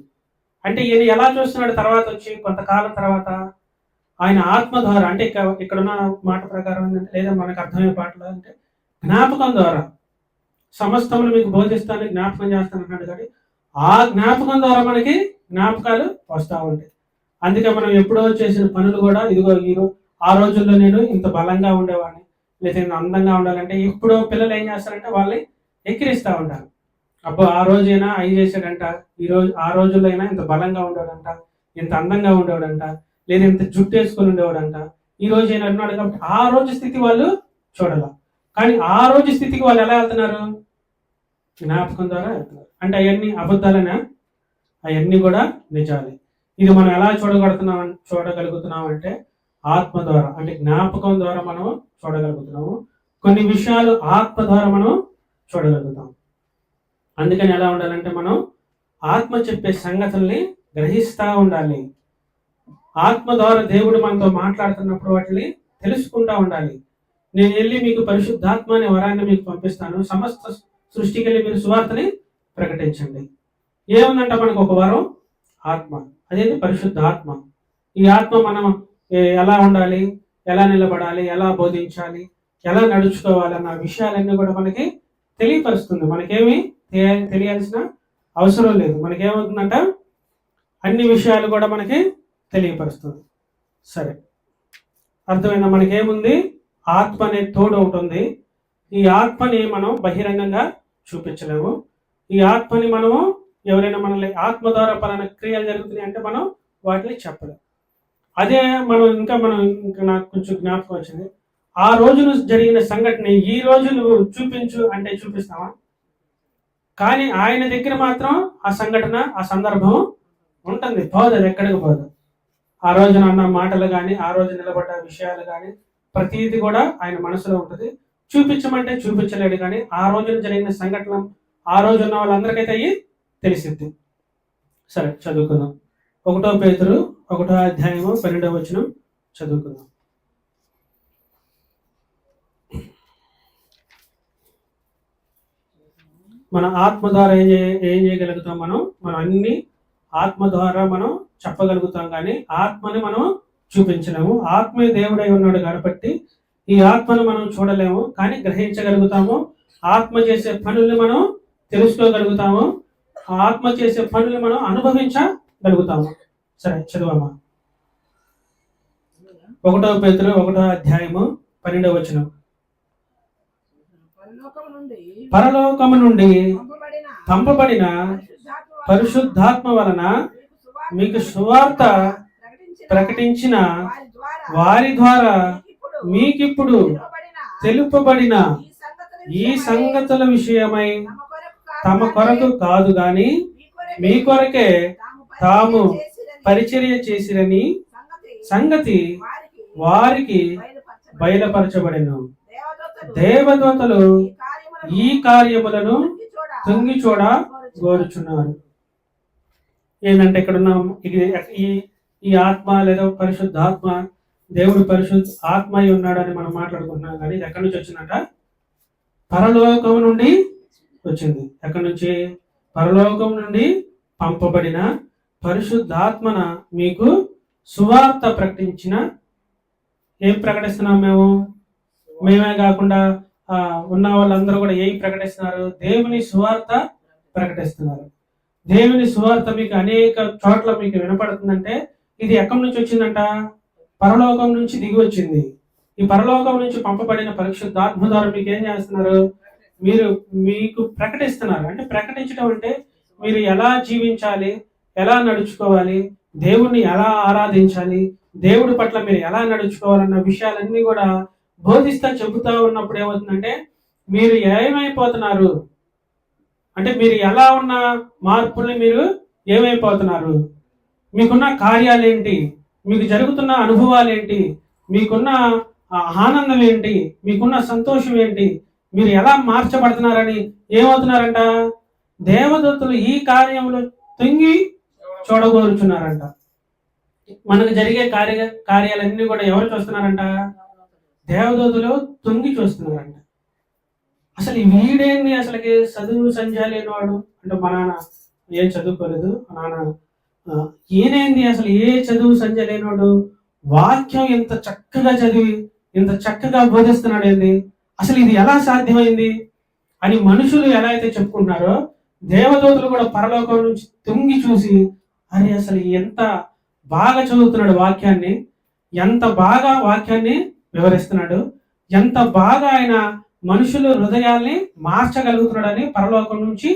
అంటే ఈయన ఎలా చూస్తున్నాడు? తర్వాత వచ్చి కొంతకాలం తర్వాత ఆయన ఆత్మ ద్వారా, అంటే ఇక్కడున్న మాట ప్రకారం ఏంటంటే, లేదా మనకు అర్థమయ్యే పాటలో అంటే జ్ఞాపకం ద్వారా సమస్తమును మీకు బోధిస్తాను, జ్ఞాపకం చేస్తాను అన్నాడు. కానీ ఆ జ్ఞాపకం ద్వారా మనకి జ్ఞాపకాలు వస్తూ ఉంటాయి. అందుకే మనం ఎప్పుడో చేసిన పనులు కూడా, ఇదిగో ఆ రోజుల్లో నేను ఇంత బలంగా ఉండేవాడిని, లేదా ఇంత అందంగా ఉండాలంటే, ఇప్పుడు పిల్లలు ఏం చేస్తారంటే వాళ్ళని ఎక్కిరిస్తూ ఉంటారు. అబ్బో ఆ రోజైనా అవి చేశాడంట, ఆ రోజుల్లో అయినా ఇంత బలంగా ఉండేవాడంట, ఇంత అందంగా ఉండేవాడంట, లేదా ఇంత జుట్టు వేసుకొని ఉండేవాడంట, ఈ రోజు అయినా అన్నాడు. కాబట్టి ఆ రోజు స్థితి వాళ్ళు చూడాల. కానీ ఆ రోజు స్థితికి వాళ్ళు ఎలా వెళ్తున్నారు? జ్ఞాపకం ద్వారా వెళ్తున్నారు. అంటే అవన్నీ అబద్ధాలనా? అవన్నీ కూడా నిజాలే. ఇది మనం ఎలా చూడగలుగుతున్నాం అంటే ఆత్మ ద్వారా, అంటే జ్ఞాపకం ద్వారా మనం చూడగలుగుతున్నాము. కొన్ని విషయాలు ఆత్మ ద్వారా మనం చూడగలుగుతాం. అందుకని ఎలా ఉండాలంటే, మనం ఆత్మ చెప్పే సంగతుల్ని గ్రహిస్తూ ఉండాలి. ఆత్మ ద్వారా దేవుడు మనతో మాట్లాడుతున్నప్పుడు వాటిని తెలుసుకుంటూ ఉండాలి. నేను వెళ్ళి మీకు పరిశుద్ధాత్మ అనే వరాన్ని మీకు పంపిస్తాను, సమస్త సృష్టికి వెళ్ళి మీరు సువార్తని ప్రకటించండి. ఏముందంట మనకు ఒక వరం? ఆత్మ. అదేంటి? పరిశుద్ధాత్మ. ఈ ఆత్మ మనం ఎలా ఉండాలి, ఎలా నిలబడాలి, ఎలా బోధించాలి, ఎలా నడుచుకోవాలి అన్న విషయాలన్నీ కూడా మనకి తెలియపరుస్తుంది. మనకేమి తెలియాల్సిన అవసరం లేదు. మనకేమవుతుందంట? అన్ని విషయాలు కూడా మనకి తెలియపరుస్తుంది. సరే, అర్థమైందా? మనకేముంది? ఆత్మ అనే తోడు ఉంటుంది. ఈ ఆత్మని మనం బహిరంగంగా చూపించలేము. ఈ ఆత్మని మనము ఎవరైనా మనల్ని ఆత్మ ద్వారా పలానా క్రియలు జరుగుతున్నాయి అంటే మనం వాటిని చెప్పలేము. అదే ఇంకా నాకు కొంచెం జ్ఞాపకం వచ్చింది. ఆ రోజున జరిగిన సంఘటన ఈ రోజు నువ్వు చూపించు అంటే చూపిస్తావా? కానీ ఆయన దగ్గర మాత్రం ఆ సంఘటన, ఆ సందర్భం ఉంటుంది, పోదు, అది ఎక్కడికి పోదు. ఆ రోజున అన్న మాటలు కానీ, ఆ రోజు నిలబడ్డ విషయాలు కానీ, ప్రతిదీ కూడా ఆయన మనసులో ఉంటుంది. చూపించమంటే చూపించలేడు, కానీ ఆ రోజున జరిగిన సంఘటన ఆ రోజు ఉన్న వాళ్ళందరికైతే అయ్యి తెలిసిద్ది. సరే చదువుకుందాం. 1 పేతురు 1వ అధ్యాయము 12వ వచనం చదువుకుందాం. మన ఆత్మ ద్వారా ఏం చేయగలుగుతాం? మనం అన్ని ఆత్మ ద్వారా మనం చెప్పగలుగుతాం, కానీ ఆత్మని మనం చూపించలేము. ఆత్మే దేవుడై ఉన్నాడు కాబట్టి ఈ ఆత్మను మనం చూడలేము, కానీ గ్రహించగలుగుతాము. ఆత్మ చేసే పనుల్ని మనం తెలుసుకోగలుగుతాము. ఆత్మ చేసే పనులు మనం అనుభవించగలుగుతాము. సరే చదువమ్మా. 1 పేతురు 1వ అధ్యాయము 12వ వచనం. పరలోకము నుండి పంపబడిన పరిశుద్ధాత్మ వలన మీకు సువార్త ప్రకటించిన వారి ద్వారా మీకిప్పుడు తెలుపబడిన ఈ సంగతుల విషయమై తమ కొరకు కాదు గాని మీ కొరకే తాము పరిచర్య చేసిరని సంగతి వారికి బయలుపరచబడెను. దేవదూతలు ఈ కార్యములను తొంగి చూడ కోరుచున్నారు. ఏంటంటే ఇక్కడ ఉన్న ఈ ఆత్మ లేదా పరిశుద్ధాత్మ, దేవుడు పరిశుద్ధ ఆత్మ అయి ఉన్నాడని మనం మాట్లాడుకుంటున్నాం, కానీ ఇది ఎక్కడి నుంచి వచ్చిందంట? పరలోకం నుండి వచ్చింది. ఎక్కడి నుంచి? పరలోకం నుండి పంపబడిన పరిశుద్ధాత్మన మీకు సువార్త ప్రకటించిన. ఏం ప్రకటిస్తున్నాం మేమే కాకుండా ఉన్న వాళ్ళందరూ కూడా ఏం ప్రకటిస్తున్నారు? దేవుని సువార్త ప్రకటిస్తున్నారు. దేవుని సువార్త మీకు అనేక చోట్ల మీకు వినపడుతుందంటే ఇది ఎక్కడి నుంచి వచ్చిందంట? పరలోకం నుంచి దిగి వచ్చింది. ఈ పరలోకం నుంచి పంపబడిన పరిశుద్ధాత్మ ద్వారా మీకు ఏం చేస్తున్నారు? మీకు ప్రకటిస్తున్నారు. అంటే ప్రకటించడం అంటే మీరు ఎలా జీవించాలి, ఎలా నడుచుకోవాలి, దేవుణ్ణి ఎలా ఆరాధించాలి, దేవుడి పట్ల మీరు ఎలా నడుచుకోవాలన్న విషయాలన్నీ కూడా బోధిస్తా చెబుతా ఉన్నప్పుడు ఏమవుతుందంటే మీరు ఏమైపోతున్నారు అంటే మీరు ఎలా ఉన్న మార్పుల్ని మీరు ఏమైపోతున్నారు, మీకున్న కార్యాలేంటి, మీకు జరుగుతున్న అనుభవాలు ఏంటి, మీకున్న ఆనందం ఏంటి, మీకున్న సంతోషం ఏంటి, మీరు ఎలా మార్చబడుతున్నారని ఏమవుతున్నారంట? దేవదూతలు ఈ కార్యములు తొంగి చూడగోరుచున్నారంట. మనకు జరిగే కార్యాలన్నీ కూడా ఎవరు చూస్తున్నారంట? దేవదూతలు తొంగి చూస్తున్నారంట. అసలు వీడేంది అసలుకి చదువు సంధ్య లేనివాడు అంటే మా నాన్న ఏం చదువుకోలేదు, నాన్న ఈయనేంది అసలు ఏ చదువు సంధ్య లేనివాడు వాక్యం ఇంత చక్కగా చదివి ఇంత చక్కగా బోధిస్తున్నాడు ఏంది, అసలు ఇది ఎలా సాధ్యమైంది అని మనుషులు ఎలా అయితే చెప్పుకుంటున్నారో దేవదూతలు కూడా పరలోకం నుంచి తొంగి చూసి అరే అసలు ఎంత బాగా చదువుతున్నాడు వాక్యాన్ని, ఎంత బాగా వాక్యాన్ని వివరిస్తున్నాడు, ఎంత బాగా ఆయన మనుషులు హృదయాల్ని మార్చగలుగుతున్నాడని పరలోకం నుంచి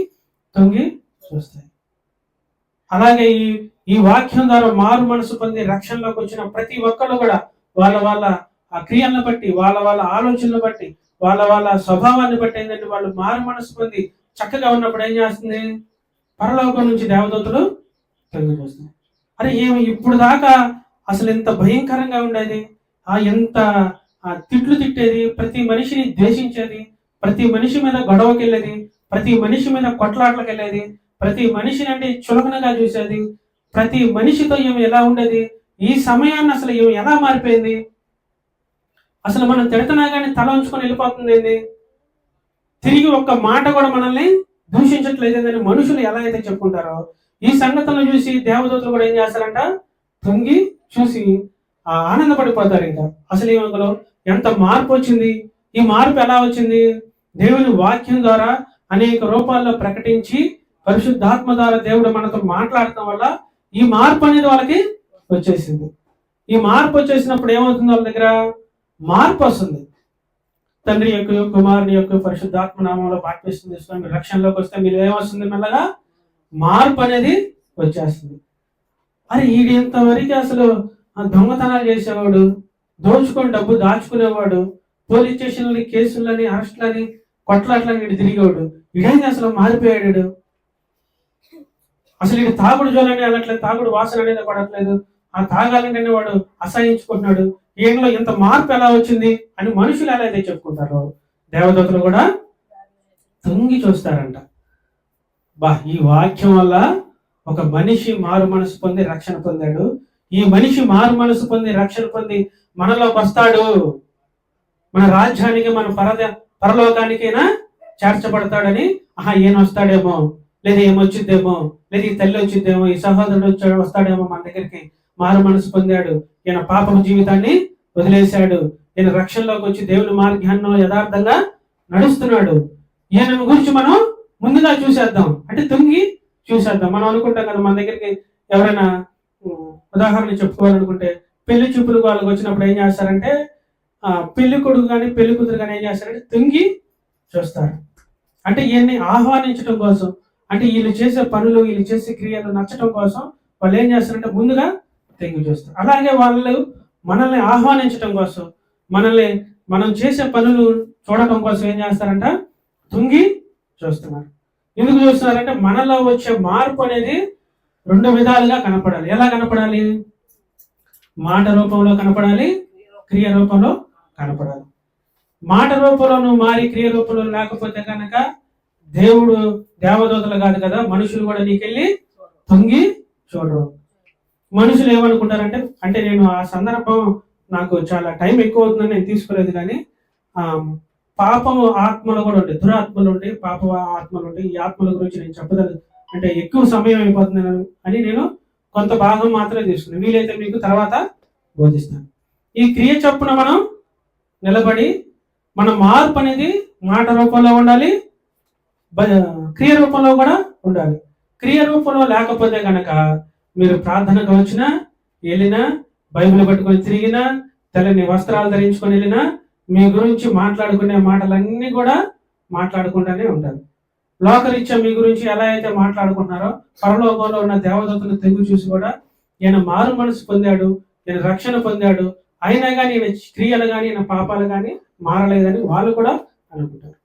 తొంగి చూస్తాయి. అలాగే ఈ వాక్యం ద్వారా మారు మనసు పొంది రక్షణలోకి వచ్చిన ప్రతి ఒక్కళ్ళు కూడా వాళ్ళ ఆ క్రియలను బట్టి, వాళ్ళ ఆలోచనలు బట్టి, వాళ్ళ స్వభావాన్ని బట్టి ఏంటంటే వాళ్ళు మారు మనసు పొంది చక్కగా ఉన్నప్పుడు ఏం చేస్తుంది? పరలోకం నుంచి దేవదూతలు తొంగి చూస్తాయి. అరే ఏమి ఇప్పుడు దాకా అసలు ఎంత భయంకరంగా ఉండేది, ఎంత తిట్లు తిట్టేది, ప్రతి మనిషిని ద్వేషించేది, ప్రతి మనిషి మీద గొడవకి వెళ్ళేది, ప్రతి మనిషి మీద కొట్లాట్లకు వెళ్ళేది, ప్రతి మనిషిని అంటే చులకనగా చూసేది, ప్రతి మనిషితో ఏమి ఎలా ఉండేది, ఈ సమయాన్ని అసలు ఏమి ఎలా మారిపోయింది, అసలు మనం తిడుతున్నా కానీ తల ఉంచుకొని వెళ్ళిపోతుంది ఏంది, తిరిగి ఒక్క మాట కూడా మనల్ని దూషించట్లేదని మనుషులు ఎలా అయితే చెప్పుకుంటారో ఈ సంగతులను చూసి దేవదూతలు కూడా ఏం చేస్తారంట? తొంగి చూసి ఆనందపడిపోతారు. ఇంకా అసలు ఏమో ఎంత మార్పు వచ్చింది, ఈ మార్పు ఎలా వచ్చింది? దేవుని వాక్యం ద్వారా అనేక రూపాల్లో ప్రకటించి పరిశుద్ధాత్మ ద్వారా దేవుడు మనతో మాట్లాడటం వల్ల ఈ మార్పు అనేది వాళ్ళకి వచ్చేసింది. ఈ మార్పు వచ్చేసినప్పుడు ఏమవుతుంది? వాళ్ళ దగ్గర మార్పు వస్తుంది. తండ్రి యొక్క, కుమారుని యొక్క పరిశుద్ధాత్మ నామంలో బాప్తిస్మం తీసుకొని మీరు రక్షణలోకి వస్తే మీరు ఏమొస్తుంది? మెల్లగా మార్పు అనేది వచ్చేస్తుంది. అరే ఈడు ఇంతవరకు అసలు దొంగతనాలు చేసేవాడు, దోచుకొని డబ్బు దాచుకునేవాడు, పోలీస్ స్టేషన్లని, కేసులని, అరెస్టులని, కొట్లాట్లని వీడు తిరిగేవాడు, ఇడేంది అసలు మారిపోయాడు, అసలు ఇది తాగుడు జోలని అనట్లేదు, తాగుడు వాసన అనేది పడట్లేదు, ఆ తాగాలంటేనే వాడు అసహించుకుంటున్నాడు, ఈయనలో ఇంత మార్పు ఎలా వచ్చింది అని మనుషులు ఎలా అయితే చెప్పుకుంటారో దేవదూతలు కూడా తొంగి చూస్తారంట. ఈ వాక్యం వల్ల ఒక మనిషి మారు మనసు పొంది రక్షణ పొందాడు. ఈ మనిషి మారు మనసు పొంది రక్షణ పొంది మనలోకి వస్తాడు, మన రాజ్యానికి మన పరలోకానికైనా చేర్చబడతాడని, ఈయన వస్తాడేమో, లేదా ఏమొచ్చుద్దేమో, లేదా ఈ తల్లి వచ్చిద్దేమో, ఈ సహోదరుడు వస్తాడేమో మన దగ్గరికి, మారు మనసు పొందాడు, ఈయన పాపం జీవితాన్ని వదిలేశాడు, ఈయన రక్షణలోకి వచ్చి దేవుని మార్గాన్ని యథార్థంగా నడుస్తున్నాడు, ఈయన గురించి మనం ముందుగా చూసేద్దాం అంటే తొంగి చూసేద్దాం. మనం అనుకుంటాం కదా, మన దగ్గరికి ఎవరైనా ఉదాహరణ చెప్పుకోవాలనుకుంటే పెళ్లి చూపులు వాళ్ళకి వచ్చినప్పుడు ఏం చేస్తారంటే పెళ్లి కొడుకు కానీ పెళ్లి కూతురు కానీ ఏం చేస్తారంటే తొంగి చూస్తారు. అంటే ఈయన్ని ఆహ్వానించడం కోసం, అంటే వీళ్ళు చేసే పనులు వీళ్ళు చేసే క్రియలు నచ్చడం కోసం వాళ్ళు ఏం చేస్తారంటే ముందుగా తొంగి చూస్తారు. అలాగే వాళ్ళు మనల్ని ఆహ్వానించడం కోసం, మనం చేసే పనులు చూడటం కోసం ఏం చేస్తారంట తొంగి చూస్తున్నారు. ఎందుకు చూస్తున్నారంటే మనలో వచ్చే మార్పు అనేది 2 విధాలుగా కనపడాలి. ఎలా కనపడాలి? మాట రూపంలో కనపడాలి, క్రియ రూపంలో కనపడాలి. మాట రూపంలో నువ్వు మారి క్రియ రూపంలో లేకపోతే కనుక దేవుడు దేవదూతలు కాదు కదా, మనుషులు కూడా నీకెళ్ళి తొంగి చూడరు. మనుషులు ఏమనుకుంటారంటే, అంటే నేను ఆ సందర్భం నాకు చాలా టైం ఎక్కువ అవుతుందని నేను తీసుకోలేదు, కానీ పాపము ఆత్మలు కూడా ఉంటాయి, దురాత్మలు ఉంటాయి, పాప ఆత్మలు ఉంటాయి. ఈ ఆత్మల గురించి నేను చెప్పదలేదు, అంటే ఎక్కువ సమయం అయిపోతుంది అని నేను కొంత భాగం మాత్రమే తీసుకున్నాను. వీలైతే మీకు తర్వాత బోధిస్తాను. ఈ క్రియ చొప్పున మనం నిలబడి మన మార్పు అనేది మాట రూపంలో ఉండాలి, క్రియ రూపంలో కూడా ఉండాలి. క్రియ రూపంలో లేకపోతే కనుక మీరు ప్రార్థనకు వచ్చినా వెళ్ళినా, బైబిల్ పట్టుకొని తిరిగినా, తెల్లని వస్త్రాలు ధరించుకొని వెళ్ళినా, మీ గురించి మాట్లాడుకునే మాటలన్నీ కూడా మాట్లాడుకుంటూనే ఉంటారు. లోకరీత్యా మీ గురించి ఎలా అయితే మాట్లాడుకుంటున్నారో పరలోకంలో ఉన్న దేవదూతలు తెగు చూసి కూడా ఈయన మారు మనసు పొందాడు, ఈయన రక్షణ పొందాడు, అయినా కానీ ఈయన క్రియలు కానీ ఈయన పాపాలు కానీ మారలేదని వాళ్ళు కూడా అనుకుంటారు.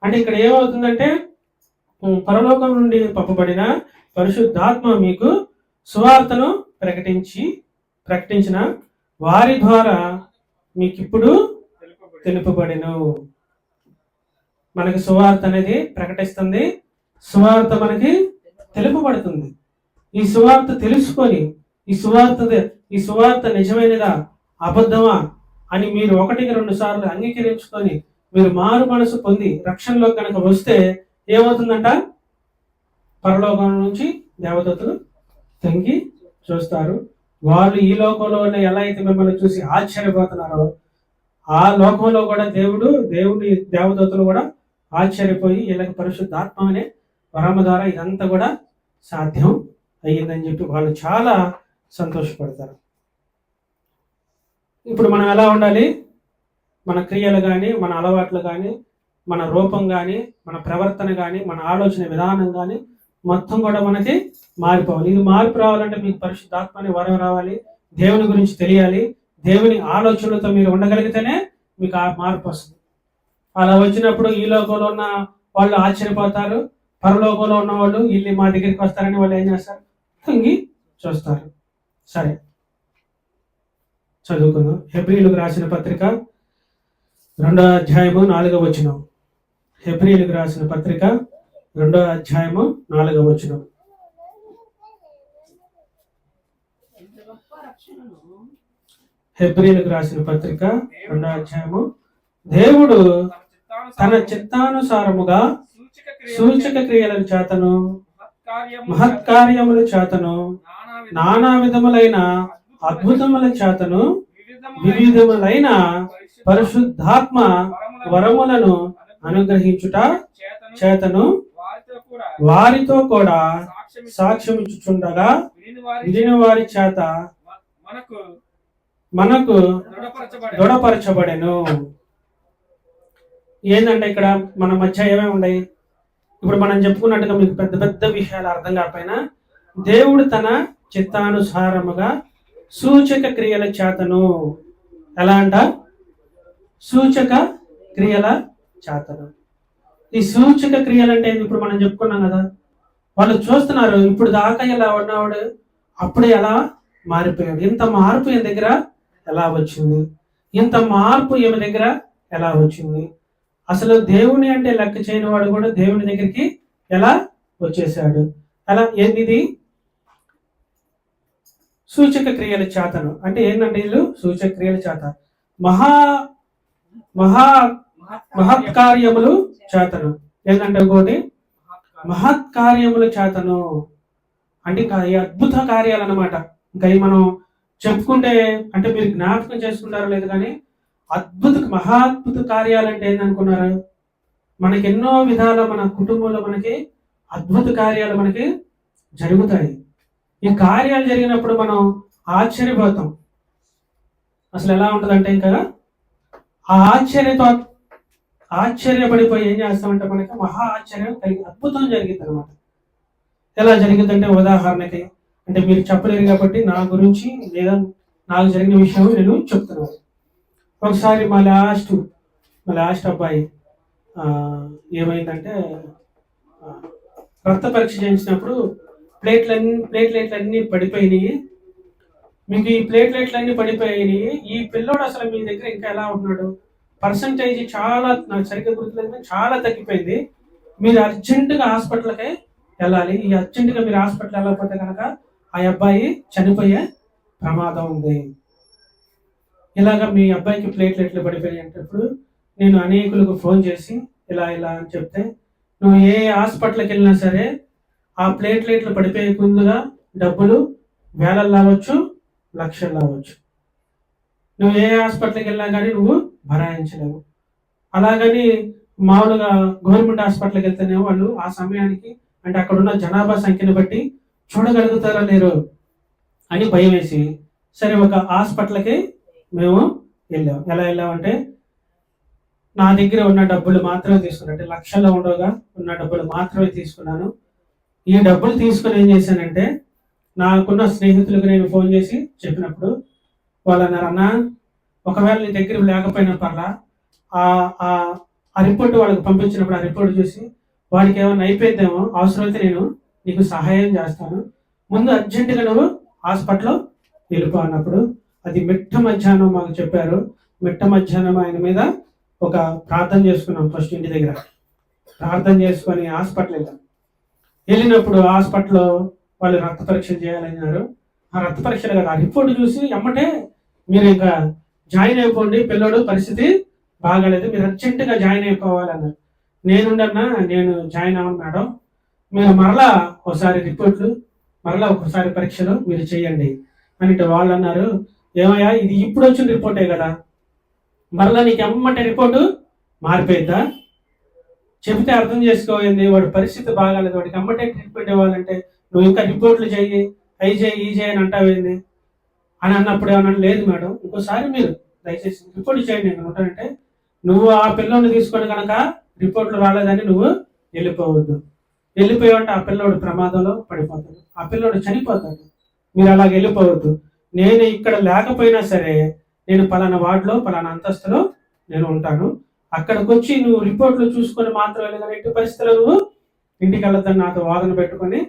అంటే ఇక్కడ ఏమవుతుందంటే పరలోకం నుండి పంపబడిన పరిశుద్ధాత్మ మీకు సువార్తను ప్రకటించిన వారి ద్వారా మీకు ఇప్పుడు తెలుపబడిను. మనకి సువార్త అనేది ప్రకటిస్తుంది, సువార్త మనకి తెలుపబడుతుంది. ఈ సువార్త తెలుసుకొని ఈ సువార్త నిజమైనదా అబద్ధమా అని మీరు 1-2 సార్లు అంగీకరించుకొని మీరు మారు మనసు పొంది రక్షణలో కనుక వస్తే ఏమవుతుందంట? పరలోకం నుంచి దేవదూతలు తొంగి చూస్తారు. వాళ్ళు ఈ లోకంలో ఎలా అయితే మిమ్మల్ని చూసి ఆశ్చర్యపోతున్నారో ఆ లోకంలో కూడా దేవుడి దేవదూతలు కూడా ఆశ్చర్యపోయి వీళ్ళకి పరిశుద్ధాత్మ అనే వరమ ద్వారా ఇదంతా కూడా సాధ్యం అయ్యిందని చెప్పి వాళ్ళు చాలా సంతోషపడతారు. ఇప్పుడు మనం ఎలా ఉండాలి? మన క్రియలు కానీ, మన అలవాట్లు కానీ, మన రూపం కానీ, మన ప్రవర్తన కానీ, మన ఆలోచన విధానం కానీ మొత్తం కూడా మనకి మారిపోవాలి. ఇది మార్పు రావాలంటే మీకు పరిశుద్ధాత్మ అనే వరం రావాలి, దేవుని గురించి తెలియాలి, దేవుని ఆలోచనలతో మీరు ఉండగలిగితేనే మీకు ఆ మార్పు వస్తుంది. అలా వచ్చినప్పుడు ఈ లోకంలో ఉన్న వాళ్ళు ఆశ్చర్యపోతారు, పరలోకంలో ఉన్న వాళ్ళు వీళ్ళు మా దగ్గరికి వస్తారని వాళ్ళు ఏం చేస్తారు? తొంగి చూస్తారు. సరే, చదువుకుందాం. హెబ్రీయులకు రాసిన పత్రిక 2వ అధ్యాయము 4వ వచనం. హెబ్రీయులకు రాసిన పత్రిక 2వ అధ్యాయము 4వ వచనం. హెబ్రీయులకు రాసిన పత్రిక 2వ అధ్యాయము. దేవుడు తన చిత్తానుసారముగా సూచక క్రియల చేతను మహత్కార్యముల చేతను నానా విధములైన అద్భుతముల చేతను వివిధములైన పరిశుద్ధాత్మ వరములను అనుగ్రహించుట చేతను వారితో కూడా సాక్ష్యం ఇచ్చుచుండగా విని వారి చేత మనకు దృఢపరచబడెను. ఏంటంటే ఇక్కడ మన మధ్య ఏమేమి ఉన్నాయి? ఇప్పుడు మనం చెప్పుకున్నట్టుగా మీకు పెద్ద పెద్ద విషయాలు అర్థం కాకపోయినా దేవుడు తన చిత్తానుసారముగా సూచక క్రియల చేతను, ఎలా అంట? సూచక క్రియల చేతను. ఈ సూచక క్రియలు అంటే ఇప్పుడు మనం చెప్పుకున్నాం కదా, వాళ్ళు చూస్తున్నారు ఇప్పుడు దాకా ఎలా ఉన్నవాడు అప్పుడే ఎలా మారిపోయాడు. ఇంత మార్పు ఈయన దగ్గర ఎలా వచ్చింది? ఇంత మార్పు ఈమె దగ్గర ఎలా వచ్చింది? అసలు దేవుని అంటే లెక్క చేయని వాడు కూడా దేవుని దగ్గరికి ఎలా వచ్చేసాడు? అలా ఇది సూచక క్రియల చేతను. అంటే ఏంటంటే వీళ్ళు సూచక క్రియల చేత మహా మహా మహత్కార్యములు చేతను. ఏంటంటే ఇంకోటి మహత్కార్యముల చేతను. అంటే ఇంకా ఈ అద్భుత కార్యాలు అన్నమాట. ఇంకా మనం చెప్పుకుంటే అంటే మీరు జ్ఞాపకం చేసుకుంటారో లేదు కానీ మహాద్భుత కార్యాలు అంటే ఏందనుకున్నారు? మనకి ఎన్నో విధాల మన కుటుంబంలో మనకి అద్భుత కార్యాలు మనకి జరుగుతాయి. ఈ కార్యాలు జరిగినప్పుడు మనం ఆశ్చర్యపోతాం. అసలు ఎలా ఉంటుందంటే ఇంకా ఆ ఆశ్చర్యపడిపోయి ఏం చేస్తామంటే మనకి మహా ఆశ్చర్యం కలిగి అద్భుతం జరిగింది అనమాట. ఎలా జరిగిందంటే ఉదాహరణకి అంటే మీరు చెప్పలేరు కాబట్టి నా గురించి లేదా నాకు జరిగిన విషయం నేను చెప్తున్నాను. ఒకసారి మా లాస్ట్ అబ్బాయి ఏమైందంటే రక్త పరీక్ష చేయించినప్పుడు ప్లేట్లెట్లన్నీ పడిపోయినాయి. మీకు ఈ ప్లేట్లెట్లన్నీ పడిపోయినాయి. ఈ పిల్లోడు అసలు మీ దగ్గర ఇంకా ఎలా ఉన్నాడు? పర్సంటేజ్ చాలా నాకు సరిగ్గా గుర్తులేదు, చాలా తగ్గిపోయింది. మీరు అర్జెంటుగా హాస్పిటల్కే వెళ్ళాలి. ఈ అర్జెంటుగా మీరు హాస్పిటల్ వెళ్ళకపోతే కనుక ఆ అబ్బాయి చనిపోయే ప్రమాదం ఉంది. ఇలాగ మీ అబ్బాయికి ప్లేట్లెట్లు పడిపోయాయి అంటే ఇప్పుడు నేను అనేకులకు ఫోన్ చేసి ఇలా అని చెప్తే నువ్వు ఏ హాస్పిటల్కి వెళ్ళినా సరే ఆ ప్లేట్లెట్లు పడిపోయే ముందుగా డబ్బులు వేలలు రావచ్చు, లక్షలు రావచ్చు. నువ్వు ఏ హాస్పిటల్కి వెళ్ళినా కానీ నువ్వు భరాయించలేవు. అలాగని మామూలుగా గవర్నమెంట్ హాస్పిటల్కి వెళ్తేనే వాళ్ళు ఆ సమయానికి అంటే అక్కడ ఉన్న జనాభా సంఖ్యను బట్టి చూడగలుగుతారా లేరు అని భయం వేసి సరే ఒక హాస్పిటల్కి మేము వెళ్ళాం. ఎలా వెళ్ళామంటే నా దగ్గర ఉన్న డబ్బులు మాత్రమే తీసుకున్నాను. అంటే లక్షల్లో ఉండగా ఉన్న డబ్బులు మాత్రమే తీసుకున్నాను. ఈ డబ్బులు తీసుకుని ఏం చేశానంటే నాకున్న స్నేహితులకు నేను ఫోన్ చేసి చెప్పినప్పుడు వాళ్ళు అన్నారు, అన్న ఒకవేళ నీ దగ్గర లేకపోయినా పర్లా ఆ రిపోర్ట్ వాళ్ళకి పంపించినప్పుడు ఆ రిపోర్ట్ చూసి వాడికి ఏమైనా అయిపోయిందేమో అవసరమైతే నేను నీకు సహాయం చేస్తాను, ముందు అర్జెంటుగా నువ్వు హాస్పిటల్లో వెళ్ళిపో అన్నప్పుడు అది మిట్ట మధ్యాహ్నం మాకు చెప్పారు. మిట్ట మధ్యాహ్నం ఆయన మీద ఒక ప్రార్థన చేసుకున్నాం. ఫస్ట్ ఇంటి దగ్గర ప్రార్థన చేసుకొని హాస్పిటల్ వెళ్ళినప్పుడు హాస్పిటల్లో వాళ్ళు రక్త పరీక్షలు చేయాలన్నారు. ఆ రక్త పరీక్షలు కదా ఆ రిపోర్ట్ చూసి ఎమ్మటే మీరు ఇంకా జాయిన్ అయిపోండి, పిల్లడు పరిస్థితి బాగాలేదు, మీరు అర్జెంటుగా జాయిన్ అయిపోవాలన్నారు. నేనుండన్నా నేను జాయిన్ అవ్వను మేడం, మీరు మరలా ఒకసారి రిపోర్ట్లు మరలా ఒకసారి పరీక్షలు మీరు చేయండి అంటే వాళ్ళు అన్నారు, ఏమయ్యా ఇది ఇప్పుడు వచ్చిన రిపోర్టే కదా, మరలా నీకు ఎమ్మటే రిపోర్టు మారిపోయిద్దా? చెబితే అర్థం చేసుకోవాలి, వాడి పరిస్థితి బాగాలేదు, వాడికి ఎమ్మటే ట్రీట్మెంట్ ఇవ్వాలంటే నువ్వు ఇంకా రిపోర్ట్లు చేయి, అవి చేయి ఈ చేయి అని అంటావేంది అని అన్నప్పుడు ఏమన్నా లేదు మేడం ఇంకోసారి మీరు దయచేసి రిపోర్ట్ చేయండి నేను ఉంటానంటే నువ్వు ఆ పిల్లోని తీసుకొని కనుక రిపోర్ట్లు రాలేదని నువ్వు వెళ్ళిపోయావంటే ఆ పిల్లోడు ప్రమాదంలో పడిపోతాడు, ఆ పిల్లోడు చనిపోతాడు. మీరు అలాగ వెళ్ళిపోవద్దు. నేను ఇక్కడ లేకపోయినా సరే నేను పలానా వార్డులో పలానా అంతస్తులో నేను ఉంటాను, అక్కడికి వచ్చి నువ్వు రిపోర్ట్లు చూసుకొని మాత్రం వెళ్ళగానే ఎట్టి పరిస్థితుల్లో నువ్వు ఇంటికి వెళ్ళొద్దని నాతో వాదన పెట్టుకొని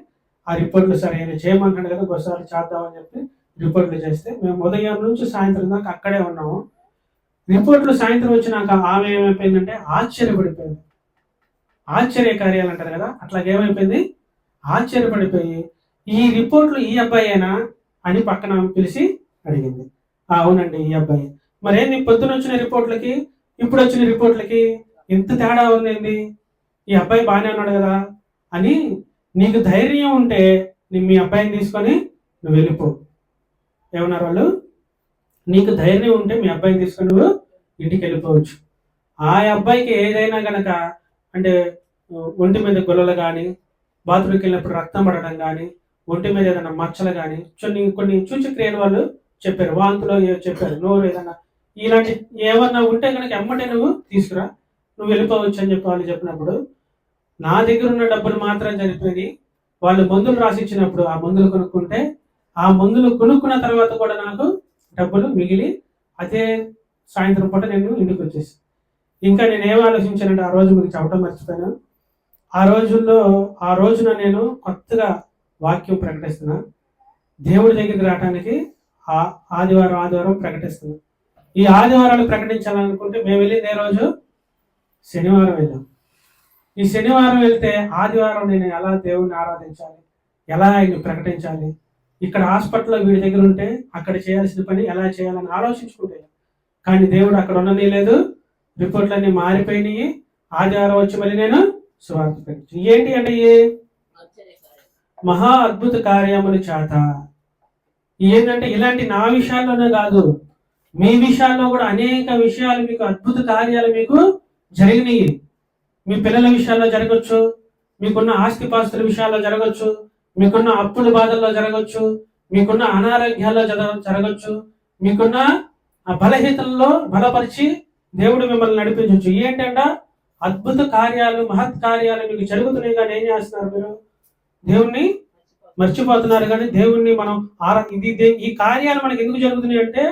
ఆ రిపోర్ట్లు సరే ఆయన చేయమంటాడు కదా ఒకసారి చేద్దామని చెప్పి రిపోర్ట్లు చేస్తే మేము ఉదయం నుంచి సాయంత్రం దాకా అక్కడే ఉన్నాము. రిపోర్ట్లు సాయంత్రం వచ్చినాక ఆమె ఏమైపోయిందంటే ఆశ్చర్యపడిపోయింది. ఆశ్చర్య కార్యాలు అంటారు కదా అట్లాగేమైపోయింది, ఆశ్చర్యపడిపోయి ఈ రిపోర్ట్లు ఈ అబ్బాయేనా అని పక్కన పిలిచి అడిగింది. అవునండి ఈ అబ్బాయి. మరేంది పొద్దున వచ్చిన రిపోర్ట్లకి ఇప్పుడు వచ్చిన రిపోర్ట్లకి ఎంత తేడా ఉందేంది, ఈ అబ్బాయి బాగానే ఉన్నాడు కదా అని, నీకు ధైర్యం ఉంటే మీ అబ్బాయిని తీసుకొని నువ్వు వెళ్ళిపో. ఏమన్నారు వాళ్ళు, నీకు ధైర్యం ఉంటే మీ అబ్బాయిని తీసుకొని నువ్వు ఇంటికి వెళ్ళిపోవచ్చు. ఆ అబ్బాయికి ఏదైనా కనుక అంటే ఒంటి మీద గొల్లలు కానీ, బాత్రూమ్కి వెళ్ళినప్పుడు రక్తం పడడం కానీ, ఒంటి మీద ఏదైనా మచ్చలు కానీ కొన్ని సూచక్రియలు వాళ్ళు చెప్పారు, వాంతులో చెప్పారు, నోరు ఏదైనా ఇలాంటి ఏమన్నా ఉంటే కనుక ఎమ్మటే నువ్వు తీసుకురా, నువ్వు వెళ్ళిపోవచ్చు అని చెప్పి వాళ్ళు చెప్పినప్పుడు నా దగ్గర ఉన్న డబ్బులు మాత్రం సరిపోయి వాళ్ళు మందులు రాసిచ్చినప్పుడు ఆ మందులు కొనుక్కుంటే ఆ మందులు కొనుక్కున్న తర్వాత కూడా నాకు డబ్బులు మిగిలి అదే సాయంత్రం పూట నేను ఇంటికి వచ్చేసి ఇంకా నేను ఏం ఆలోచించానంటే ఆ రోజు మీకు చెప్పడం మర్చిపోయాను. ఆ రోజున నేను కొత్తగా వాక్యం ప్రకటిస్తున్నా. దేవుడి దగ్గరికి రావడానికి ఆదివారం ప్రకటిస్తున్నాం. ఈ ఆదివారాలు ప్రకటించాలనుకుంటే మేము వెళ్ళింది ఏ రోజు? శనివారం వెళ్ళాం. ఈ శనివారం వెళ్తే ఆదివారం నేను ఎలా దేవుడిని ఆరాధించాలి, ఎలా ఆయన్ని ప్రకటించాలి, ఇక్కడ హాస్పిటల్లో వీడి దగ్గర ఉంటే అక్కడ చేయాల్సిన పని ఎలా చేయాలని ఆలోచించుకుంటే, కానీ దేవుడు అక్కడ ఉండనే లేదు. రిపోర్ట్లన్నీ మారిపోయినాయి. ఆదివారం వచ్చి మళ్ళీ నేను సువార్త ప్రకటించి ఏంటి అంటే మహా అద్భుత కార్యముల చేత. ఏంటంటే ఇలాంటి నా విషయాల్లోనే కాదు, మీ విషయాల్లో కూడా అనేక విషయాలు మీకు అద్భుత కార్యాలు మీకు జరిగినాయి. మీ పిల్లల విషయాల్లో జరగచ్చు, మీకున్న ఆస్తిపాస్తుల విషయాల్లో జరగచ్చు, మీకున్న అప్పుల బాధల్లో జరగచ్చు, మీకున్న అనారోగ్యాల్లో జరగచ్చు, మీకున్న బలహీనతల్లో బలపరిచి దేవుడు మిమ్మల్ని నడిపించవచ్చు. ఏంటంటే అద్భుత కార్యాలు, మహత్ కార్యాలు మీకు జరుగుతున్నాయి, కానీ ఏం చేస్తున్నారు? మీరు దేవుణ్ణి మర్చిపోతున్నారు. కానీ దేవుణ్ణి మనం ఈ కార్యాలు మనకి ఎందుకు జరుగుతున్నాయి అంటే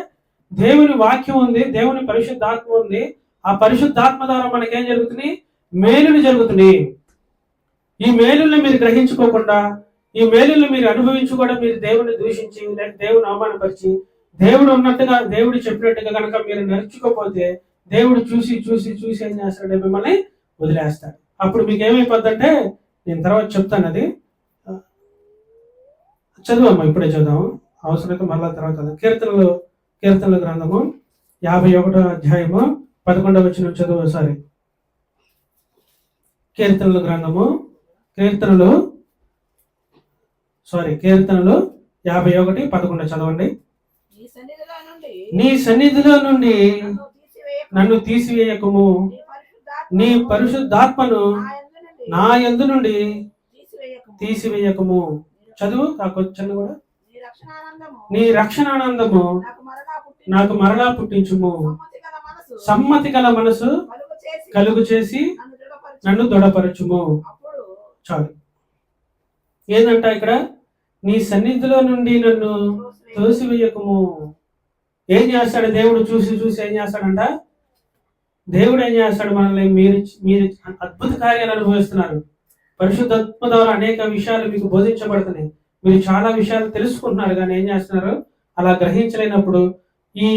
దేవుని వాక్యం ఉంది, దేవుని పరిశుద్ధాత్మ ఉంది. ఆ పరిశుద్ధాత్మ ద్వారా మనకేం జరుగుతున్నాయి? మేలులు జరుగుతున్నాయి. ఈ మేలుల్ని మీరు గ్రహించుకోకుండా, ఈ మేలుల్ని మీరు అనుభవించుకోవడం, మీరు దేవుని దూషించి లేక దేవుని అవమానపరిచి, దేవుడు ఉన్నట్టుగా దేవుడు చెప్పినట్టుగా కనుక మీరు నడుచుకోకపోతే దేవుడు చూసి చూసి చూసి ఏం చేస్తాడంటే మిమ్మల్ని వదిలేస్తాడు. అప్పుడు మీకు ఏమైపోద్దంటే, నేను తర్వాత చెప్తాను, అది చదువమ్మా, ఇప్పుడే చదుదాము, అవసరమైతే మళ్ళా తర్వాత. కీర్తనల గ్రంథము 51వ అధ్యాయము 11వ వచనం చదువు ఒకసారి. కీర్తనలు 51:11 చదవండి. నీ సన్నిధిలో నుండి నన్ను తీసివేయకము, నీ పరిశుద్ధాత్మను నా యందు నుండి తీసివేయకము. చదువు కాకొచ్చను కూడా. నీ రక్షణానందము నాకు మరలా పుట్టించుము, సమ్మతి గల మనసు కలుగు చేసి నన్ను దృఢపరచుము. చాలు. ఏందంట ఇక్కడ? నీ సన్నిధిలో నుండి నన్ను తోసివేయకము. ఏం చేస్తాడు దేవుడు? చూసి చూసి ఏం చేస్తాడంట? దేవుడు ఏం చేస్తాడు? మనల్ని మీరు అద్భుత కార్యాలు అనుభవిస్తున్నారు. పరిశుద్ధాత్మ ద్వారా అనేక విషయాలు మీకు బోధించబడుతున్నాయి, మీరు చాలా విషయాలు తెలుసుకుంటున్నారు, కానీ ఏం చేస్తున్నారు? అలా గ్రహించలేనప్పుడు ఈ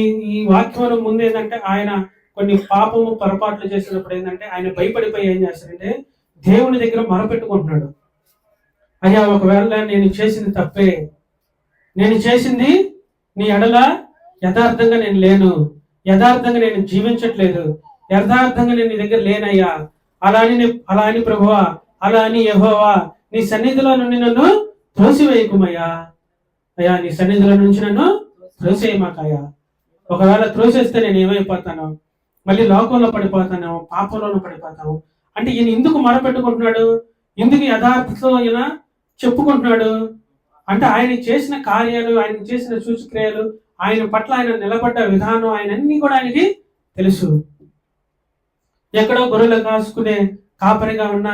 వాక్యం ముందు ఏంటంటే ఆయన కొన్ని పాపము పొరపాట్లు చేసినప్పుడు ఏంటంటే ఆయన భయపడిపోయి ఏం చేస్తాడంటే దేవుని దగ్గర మొరపెట్టుకుంటున్నాడు. అయ్యా, ఒకవేళ నేను చేసింది తప్పే, నేను చేసింది నీ ఎడల యథార్థంగా నేను లేను, యథార్థంగా నేను జీవించట్లేదు, యథార్థంగా నేను నీ దగ్గర లేనయ్యా, అలా అని ప్రభువా, అలా అని యెహోవా, నీ సన్నిధిలో నుండి నన్ను త్రోసివేయకుమయ్యా. అయ్యా, నీ సన్నిధిలో నుంచి నన్ను త్రోసేయమాకయ్యా. ఒకవేళ త్రోసేస్తే నేను ఏమైపోతాను? మళ్ళీ లోకంలో పడిపోతాను, పాపంలోనూ పడిపోతాను. అంటే ఈయన ఎందుకు మొరపెట్టుకుంటున్నాడు? ఎందుకు యథార్థతో ఈయన చెప్పుకుంటున్నాడు అంటే ఆయన చేసిన కార్యాలు, ఆయన చేసిన సూచక్రియలు, ఆయన పట్ల ఆయన నిలబడ్డ విధానం, ఆయన అన్ని కూడా ఆయనకి తెలుసు. ఎక్కడో గొర్రెలు కాసుకునే కాపరిగా ఉన్న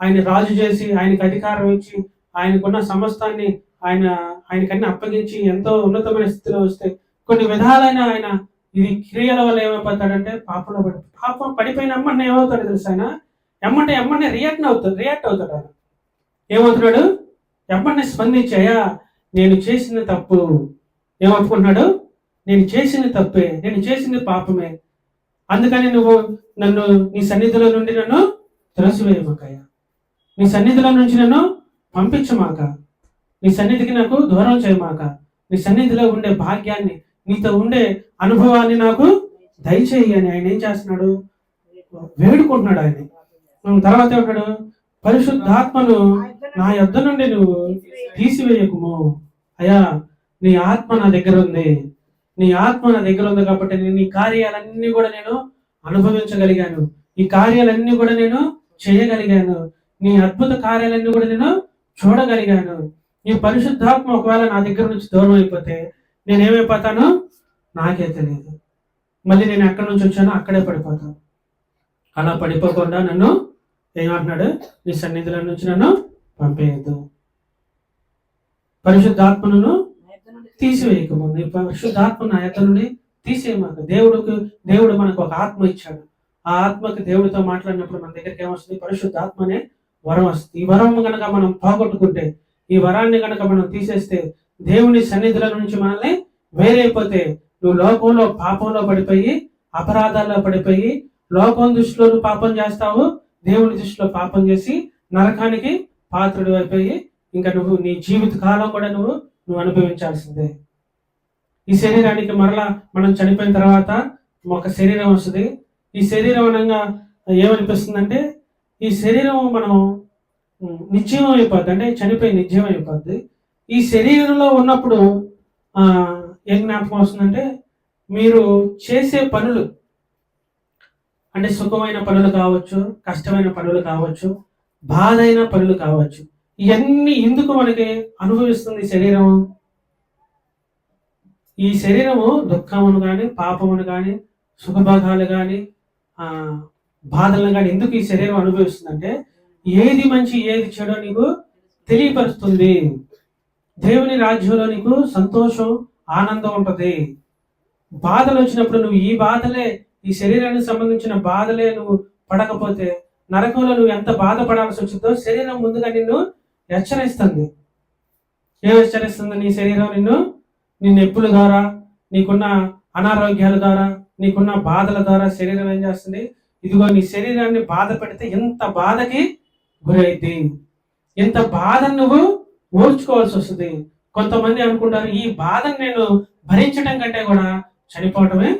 ఆయన రాజు చేసి, ఆయనకి అధికారం ఇచ్చి, ఆయనకున్న సమస్తాన్ని ఆయనకన్నీ అప్పగించి ఎంతో ఉన్నతమైన స్థితిలో వస్తే కొన్ని విధాలైన ఆయన ఇది క్రియల వల్ల ఏమైపోతాడంటే పాపంలో పాపం పడిపోయిన ఎమ్మన్న ఏమవుతాడు తెలుసు? ఆయన ఎమ్మటే రియాక్ట్ అవుతాడు. ఆయన ఏమవుతున్నాడు? ఎమ్మన్నే స్పందించాయా, నేను చేసిన తప్పు. ఏమనుకుంటున్నాడు? నేను చేసింది తప్పే, నేను చేసింది పాపమే, అందుకని నువ్వు నన్ను నీ సన్నిధిలో నుండి నన్ను త్రోసివేయమాకయ్యా, నీ సన్నిధిలో నుంచి నన్ను పంపించమాక, నీ సన్నిధికి నాకు దూరం చేయమాక, నీ సన్నిధిలో ఉండే భాగ్యాన్ని, నీతో ఉండే అనుభవాన్ని నాకు దయచేయి అని ఆయన ఏం చేస్తున్నాడు? వేడుకుంటున్నాడు. ఆయన తర్వాత ఏమంటాడు? పరిశుద్ధాత్మను నా యొద్ద నుండి నువ్వు తీసివేయకుము. అయ్యా, నీ ఆత్మ నా దగ్గర ఉంది, నీ ఆత్మ నా దగ్గర ఉంది కాబట్టి నేను ఈ కార్యాలన్నీ కూడా నేను అనుభవించగలిగాను, ఈ కార్యాలన్నీ కూడా నేను చేయగలిగాను, నీ అద్భుత కార్యాలన్నీ కూడా నేను చూడగలిగాను. ఈ పరిశుద్ధాత్మ ఒకవేళ నా దగ్గర నుంచి దూరం అయిపోతే నేనేమైపోతాను నాకే తెలియదు. మళ్ళీ నేను ఎక్కడి నుంచి వచ్చానో అక్కడే పడిపోతాను. అలా పడిపోకుండా నన్ను ఏమంటున్నాడు? నీ సన్నిధిలో నుంచి నన్ను పంపేయద్దు, పరిశుద్ధాత్మను తీసివేయకము, నీ పరిశుద్ధాత్మ నా యొక్క నుండి తీసేయమాక. దేవుడు మనకు ఒక ఆత్మ ఇచ్చాడు. ఆ ఆత్మకి దేవుడితో మాట్లాడినప్పుడు మన దగ్గరికి ఏమొస్తుంది? పరిశుద్ధాత్మ అనే వరం వస్తుంది. ఈ వరం కనుక మనం పోగొట్టుకుంటే, ఈ వరాన్ని కనుక మనం తీసేస్తే, దేవుని సన్నిధుల నుంచి మనల్ని వేరైపోతే, నువ్వు లోకంలో పాపంలో పడిపోయి, అపరాధాల్లో పడిపోయి, లోకం దృష్టిలో నువ్వు పాపం చేస్తావు, దేవుని దృష్టిలో పాపం చేసి నరకానికి పాత్రుడు అయిపోయి ఇంకా నువ్వు నీ జీవిత కాలం కూడా నువ్వు అనుభవించాల్సిందే. ఈ శరీరానికి మరలా మనం చనిపోయిన తర్వాత ఒక శరీరం వస్తుంది. ఈ శరీరం అనగా ఏమనిపిస్తుందంటే, ఈ శరీరం మనం నిశ్చయం అయిపోద్ది, అంటే చనిపోయి నిశ్చయం అయిపోద్ది. ఈ శరీరంలో ఉన్నప్పుడు ఏం జ్ఞాపకం వస్తుందంటే, మీరు చేసే పనులు, అంటే సుఖమైన పనులు కావచ్చు, కష్టమైన పనులు కావచ్చు, బాధైన పనులు కావచ్చు, ఇవన్నీ ఎందుకు మనకి అనుభవిస్తుంది శరీరం? ఈ శరీరము దుఃఖమును కానీ, పాపమును కానీ, సుఖభోగాలు కానీ, బాధలను కానీ ఎందుకు ఈ శరీరం అనుభవిస్తుందంటే, ఏది మంచి ఏది చెడో నీకు తెలియపరుస్తుంది. దేవుని రాజ్యంలో నీకు సంతోషం, ఆనందం ఉంటుంది. బాధలు వచ్చినప్పుడు నువ్వు ఈ శరీరానికి సంబంధించిన బాధలే నువ్వు పడకపోతే, నరకంలో నువ్వు ఎంత బాధపడాల్సి వచ్చిందో శరీరం ముందుగా నిన్ను హెచ్చరిస్తుంది. ఏం హెచ్చరిస్తుంది? నీ శరీరం నీ నొప్పుల ద్వారా, నీకున్న అనారోగ్యాల ద్వారా, నీకున్న బాధల ద్వారా శరీరం ఏం చేస్తుంది? ఇదిగో నీ శరీరాన్ని బాధ పెడితే ఎంత బాధకి గురైద్ది, ఎంత బాధను నువ్వు ఓర్చుకోవాల్సి వస్తుంది. కొంతమంది అనుకుంటారు, ఈ బాధను నేను భరించడం కంటే కూడా చనిపోవటమే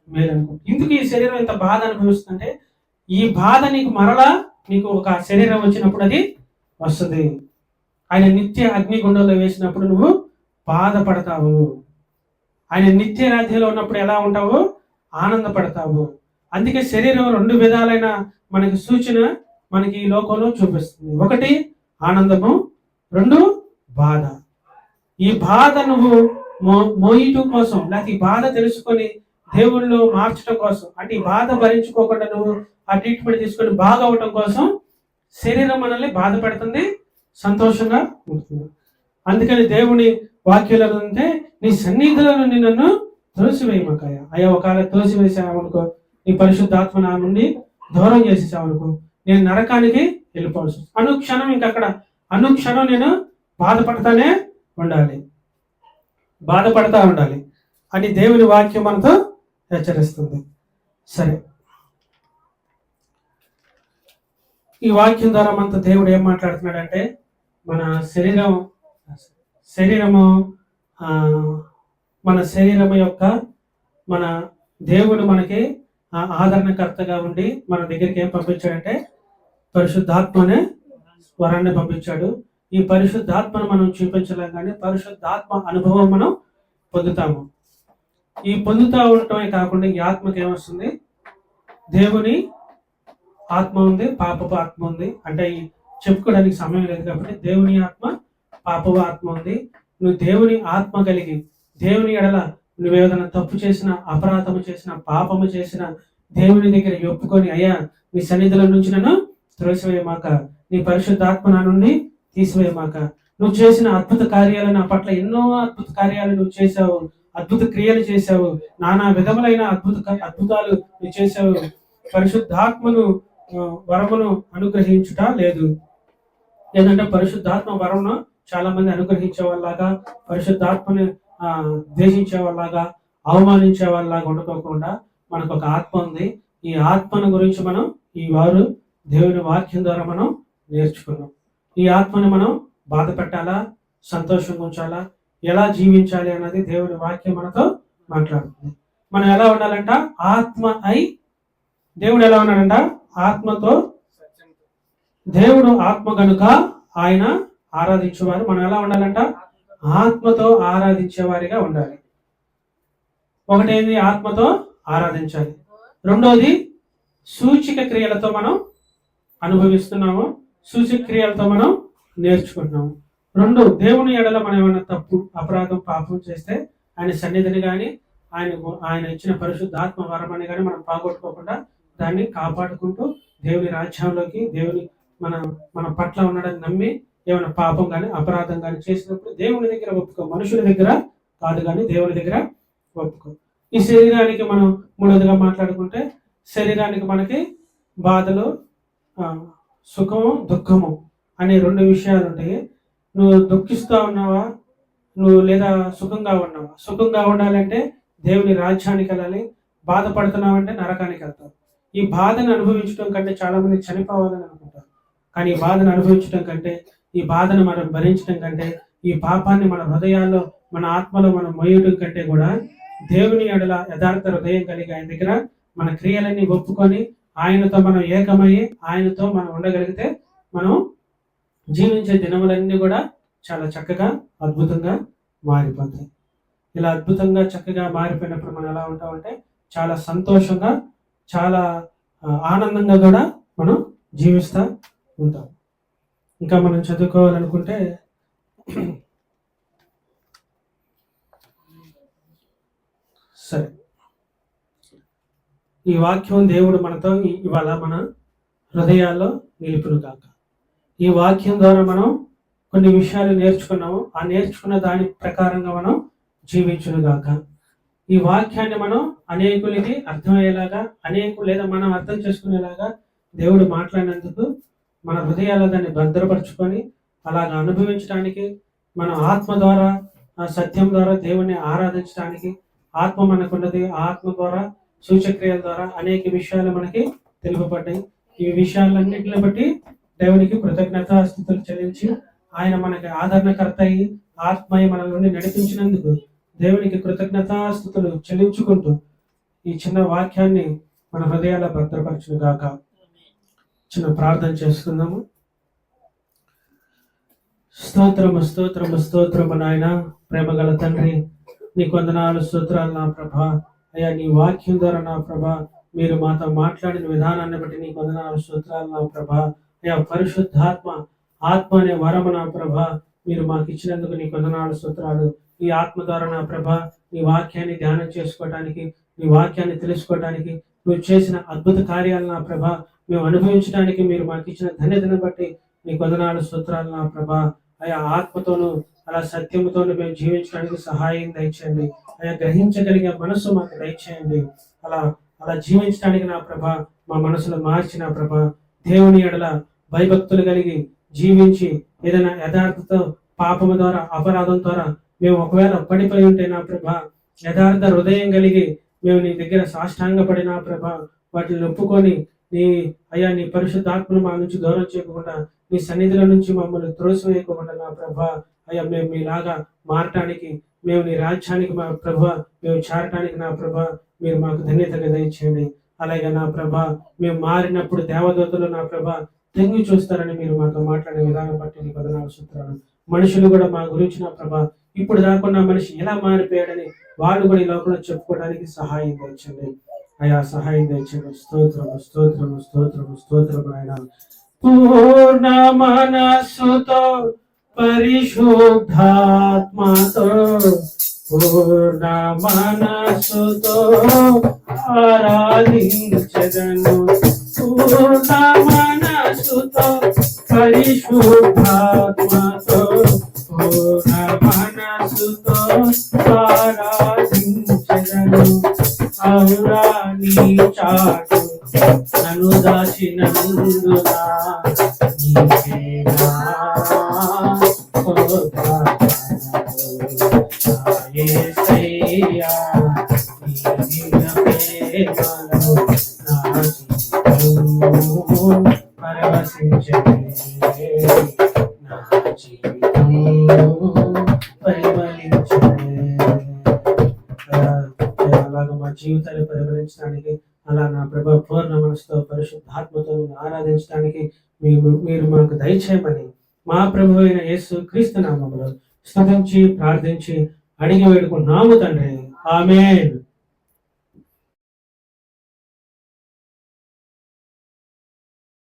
మేలు అనుకుంటారు. ఎందుకు ఈ శరీరం ఎంత బాధ అనుభవిస్తుందంటే, ఈ బాధ నీకు మరలా నీకు ఒక శరీరం వచ్చినప్పుడు అది వస్తుంది. ఆయన నిత్య అగ్నిగుండంలో వేసినప్పుడు నువ్వు బాధపడతావు. ఆయన నిత్య రాజ్యంలో ఉన్నప్పుడు ఎలా ఉంటావు? ఆనందపడతావు. అందుకే శరీరం 2 విధాలైన మనకి సూచన మనకి ఈ లోకంలో చూపిస్తుంది. ఒకటి ఆనందము, 2 బాధ. ఈ బాధ నువ్వు మోయటం కోసం, లేకపోతే ఈ బాధ తెలుసుకొని దేవుళ్ళు మార్చడం కోసం, అంటే ఈ బాధ భరించుకోకుండా నువ్వు ఆ ట్రీట్మెంట్ తీసుకొని బాగా అవటం కోసం శరీరం మనల్ని బాధ పెడుతుంది, సంతోషంగా ఉంటుంది. అందుకని దేవుని వాక్యాలు అంటే, నీ సన్నిధిలో నుండి నన్ను తోసివేయమాకయ్యా. అయ్యా ఒకవేళ తోసివేసావనుకో, నీ పరిశుద్ధాత్మ నా నుండి దూరం చేసేసావనుకో, నేను నరకానికి వెళ్ళిపోవచ్చు. అనుక్షణం ఇంకక్కడ అనుక్షణం నేను బాధపడతానే ఉండాలి, బాధపడతా ఉండాలి అని దేవుని వాక్యం మనతో హెచ్చరిస్తుంది. సరే, ఈ వాక్యం ద్వారా మనతో దేవుడు ఏం మాట్లాడుతున్నాడంటే, మన శరీరము యొక్క మన దేవుడు మనకి ఆదరణకర్తగా ఉండి మన దగ్గరికి ఏం పంపించాడంటే, పరిశుద్ధాత్మ అనే వరాన్ని పంపించాడు. ఈ పరిశుద్ధాత్మను మనం చూపించలేం, కానీ పరిశుద్ధాత్మ అనుభవం మనం పొందుతాము. ఈ పొందుతా ఉండటమే కాకుండా ఈ ఆత్మకి ఏమొస్తుంది? దేవుని ఆత్మ ఉంది, పాపపు ఆత్మ ఉంది. అంటే ఈ చెప్పుకోవడానికి సమయం లేదు కాబట్టి దేవుని ఆత్మ, పాపపు ఆత్మ ఉంది. నువ్వు దేవుని ఆత్మ కలిగి, దేవుని ఎడల నువ్వేదైనా తప్పు చేసిన, అపరాధము చేసిన, పాపము చేసిన దేవుని దగ్గర ఒప్పుకొని, అయ్యా నీ సన్నిధిలో నుంచి నన్ను త్రోసివేయమాక, నీ పరిశుద్ధాత్మ నా నుండి తీసివేయమాక. నువ్వు చేసిన అద్భుత కార్యాలు, నా పట్ల ఎన్నో అద్భుత కార్యాలు నువ్వు చేశావు, అద్భుత క్రియలు చేశావు, నానా విధములైన అద్భుతాలు నువ్వు చేశావు. పరిశుద్ధాత్మను వరమును అనుగ్రహించుట లేదు. లేదంటే పరిశుద్ధాత్మ వరమును చాలా మంది అనుగ్రహించే వాళ్ళలాగా, పరిశుద్ధాత్మని ద్వేషించే వాళ్ళలాగా, అవమానించే వాళ్ళలాగా ఉండకోకుండా మనకు ఒక ఆత్మ ఉంది. ఈ ఆత్మను గురించి మనం ఈ వారు దేవుని వాక్యం ద్వారా మనం నేర్చుకున్నాం. ఈ ఆత్మని మనం బాధ పెట్టాలా, సంతోషంగా ఉంచాలా, ఎలా జీవించాలి అన్నది దేవుని వాక్యం మనతో మాట్లాడుతుంది. మనం ఎలా ఉండాలంట? ఆత్మ అయి, దేవుడు ఎలా ఉన్నాడంట? ఆత్మతో. దేవుడు ఆత్మ కనుక ఆయన ఆరాధించేవారు. మనం ఎలా ఉండాలంట? ఆత్మతో ఆరాధించేవారిగా ఉండాలి. ఒకటేంది? ఆత్మతో ఆరాధించాలి. రెండోది సూచిక క్రియలతో మనం అనుభవిస్తున్నాము, సూచిక క్రియలతో మనం నేర్చుకుంటున్నాము. 2, దేవుని ఎడల మనం ఏమైనా తప్పు, అపరాధం, పాపం చేస్తే ఆయన సన్నిధిని కానీ, ఆయన ఇచ్చిన పరిశుద్ధాత్మ వరమని కానీ మనం పోగొట్టుకోకుండా దాన్ని కాపాడుకుంటూ దేవుని రాజ్యంలోకి, దేవుని మన పట్ల ఉండడానికి నమ్మి ఏమైనా పాపం కానీ, అపరాధం కానీ చేసినప్పుడు దేవుని దగ్గర ఒప్పుకో, మనుషుల దగ్గర కాదు కానీ దేవుని దగ్గర ఒప్పుకో. ఈ శరీరానికి మనం మూడోదిగా మాట్లాడుకుంటే, శరీరానికి మనకి బాధలు, సుఖము, దుఃఖము అనే 2 విషయాలు ఉంటాయి. నువ్వు దుఃఖిస్తూ ఉన్నావా, నువ్వు లేదా సుఖంగా ఉన్నావా? సుఖంగా ఉండాలంటే దేవుని రాజ్యానికి వెళ్ళాలి. బాధపడుతున్నావంటే నరకానికి వెళ్తావు. ఈ బాధను అనుభవించడం కంటే చాలా మంది చనిపోవాలని అనుకుంటారు. కానీ ఈ బాధను అనుభవించడం కంటే, ఈ బాధను మనం భరించడం కంటే, ఈ పాపాన్ని మన హృదయాల్లో, మన ఆత్మలో మనం మోయడం కంటే కూడా దేవుని ఎడల యథార్థ హృదయం కలిగి ఆయన దగ్గర మన క్రియలన్నీ ఒప్పుకొని ఆయనతో మనం ఏకమయ్యి ఆయనతో మనం ఉండగలిగితే మనం జీవించే దినములన్నీ కూడా చాలా చక్కగా అద్భుతంగా మారిపోతాయి. ఇలా అద్భుతంగా చక్కగా మారిపోయినప్పుడు మనం ఎలా ఉంటామంటే చాలా సంతోషంగా, చాలా ఆనందంగా కూడా మనం జీవిస్తూ ఉంటాం. ఇంకా మనం చదువుకోవాలనుకుంటే సరే, ఈ వాక్యం దేవుడు మనతో ఇవాళ మన హృదయాల్లో నిలుపును కాక. ఈ వాక్యం ద్వారా మనం కొన్ని విషయాలు నేర్చుకున్నాము. ఆ నేర్చుకున్న దాని ప్రకారంగా మనం జీవించును గాక. ఈ వాక్యాన్ని మనం అనేకులకి అర్థమయ్యేలాగా, లేదా మనం అర్థం చేసుకునేలాగా దేవుడు మాట్లాడినందుకు మన హృదయాల్లో దాన్ని భద్రపరుచుకొని అలాగా అనుభవించడానికి, మన ఆత్మ ద్వారా, ఆ సత్యం ద్వారా దేవుణ్ణి ఆరాధించడానికి ఆత్మ మనకున్నది. ఆత్మ ద్వారా, సూచక్రియల ద్వారా అనేక విషయాలు మనకి తెలుపబడ్డాయి. ఈ విషయాలన్నింటిని బట్టి దేవునికి కృతజ్ఞతాస్తుతులు చెల్లించి ఆయన మనకి ఆదరణకర్త అయి ఆత్మయ్య మన నుండి నడిపించినందుకు దేవునికి కృతజ్ఞతాస్తుతులు చెల్లించుకుంటూ ఈ చిన్న వాక్యాన్ని మన హృదయాల భద్రపరచును గాక. చిన్న ప్రార్థన చేసుకుందాము. స్తోత్రము స్తోత్రము స్తోత్రము నాయన, ప్రేమగల తండ్రి, నీ వందనాలు స్తోత్రాలు నా ప్రభా. అయ్యా, నీ వాక్యం ద్వారా నా ప్రభా మీరు మాతో మాట్లాడిన విధానాన్ని బట్టి నీ వందనాలు స్తోత్రాలు నా ప్రభా. అయ్యా, పరిశుద్ధాత్మ, ఆత్మ అనే వరము నా ప్రభా మీరు మాకు ఇచ్చినందుకు నీ వందనాలు స్తోత్రాలు. ఈ ఆత్మ ద్వారా నా ప్రభా నీ వాక్యాన్ని ధ్యానం చేసుకోవటానికి, నీ వాక్యాన్ని తెలుసుకోవటానికి, నువ్వు చేసిన అద్భుత కార్యాలు నా ప్రభా మేము అనుభవించడానికి మీరు మాకు ఇచ్చిన ధన్యతను బట్టి నీ వందనాలు స్తోత్రాలు నా ప్రభా. అయా, ఆత్మతోనూ అలా సత్యముతోనూ మేము జీవించడానికి సహాయం దయచేయండి. అయా, గ్రహించగలిగే మనసు మాకు దయచేయండి. అలా అలా జీవించడానికి నా ప్రభా మా మనసును మార్చిన ప్రభా, దేవుని ఎడల భయభక్తులు కలిగి జీవించి ఏదైనా యథార్థతో పాపము ద్వారా, అపరాధం ద్వారా మేము ఒకవేళ పడిపోయి ఉంటే నా ప్రభా, యథార్థ హృదయం కలిగి మేము నీ దగ్గర సాష్టాంగపడి నా ప్రభా వాటిని ఒప్పుకొని నీ పరిశుద్ధాత్మను మా నుంచి దూరం చేయకుండా, నీ సన్నిధిలో నుంచి మమ్మల్ని త్రోసివేయకుండా నా ప్రభా అయ్యా మేము మీలాగా మారటానికి, మేము నీ రాజ్యానికి మా ప్రభా మేము చేరటానికి నా ప్రభా మీరు మాకు ధన్యతగా దయచేయండి. అలాగే నా ప్రభా మేము మారినప్పుడు దేవదూతలు నా ప్రభా తెంగి చూస్తారని మీరు మాతో మాట్లాడే విధానం బట్టి నీ వందనాలు స్తోత్రాలు. మనుషులు కూడా మా గురించి నా ప్రభా ఇప్పుడు దాకుండా మనిషి ఎలా మారిపోయాడని వాళ్ళు కూడా ఈ లోపల చెప్పుకోవడానికి సహాయం తెచ్చండి. అయా, సహాయం తెచ్చండి. స్తోత్రము స్తోత్రము స్తోత్రము స్తోత్రము ఆయన. పూర్ణ మనస్సుతో పరిశుద్ధాత్మతో, పూర్ణ మనస్సుతో ఆరాధించెదను. పూర్ణ మనస్సుతో పరిశుద్ధాత్మతో, పూర్ణ మనస్సుతో ఆరాధించెదను. ఔరా నీ చాటు నన్ను దాచినందునా నీవేనా యేసయ్యా, నీ ప్రేమలో నా జీవితం పరవశించెను, నా జీవితం పరిమళించెను. అలాగ మా జీవితాన్ని పరిమళించడానికి, అలా నా ప్రభా పూర్ణ మనసుతో పరిశుద్ధాత్మతో ఆరాధించడానికి మీరు మాకు దయచేయమని మా ప్రభు అయిన యేసు క్రీస్తు నామములో స్తుతించి ప్రార్థించి అడిగి వేడుకున్నాము తండ్రి. ఆమేన్.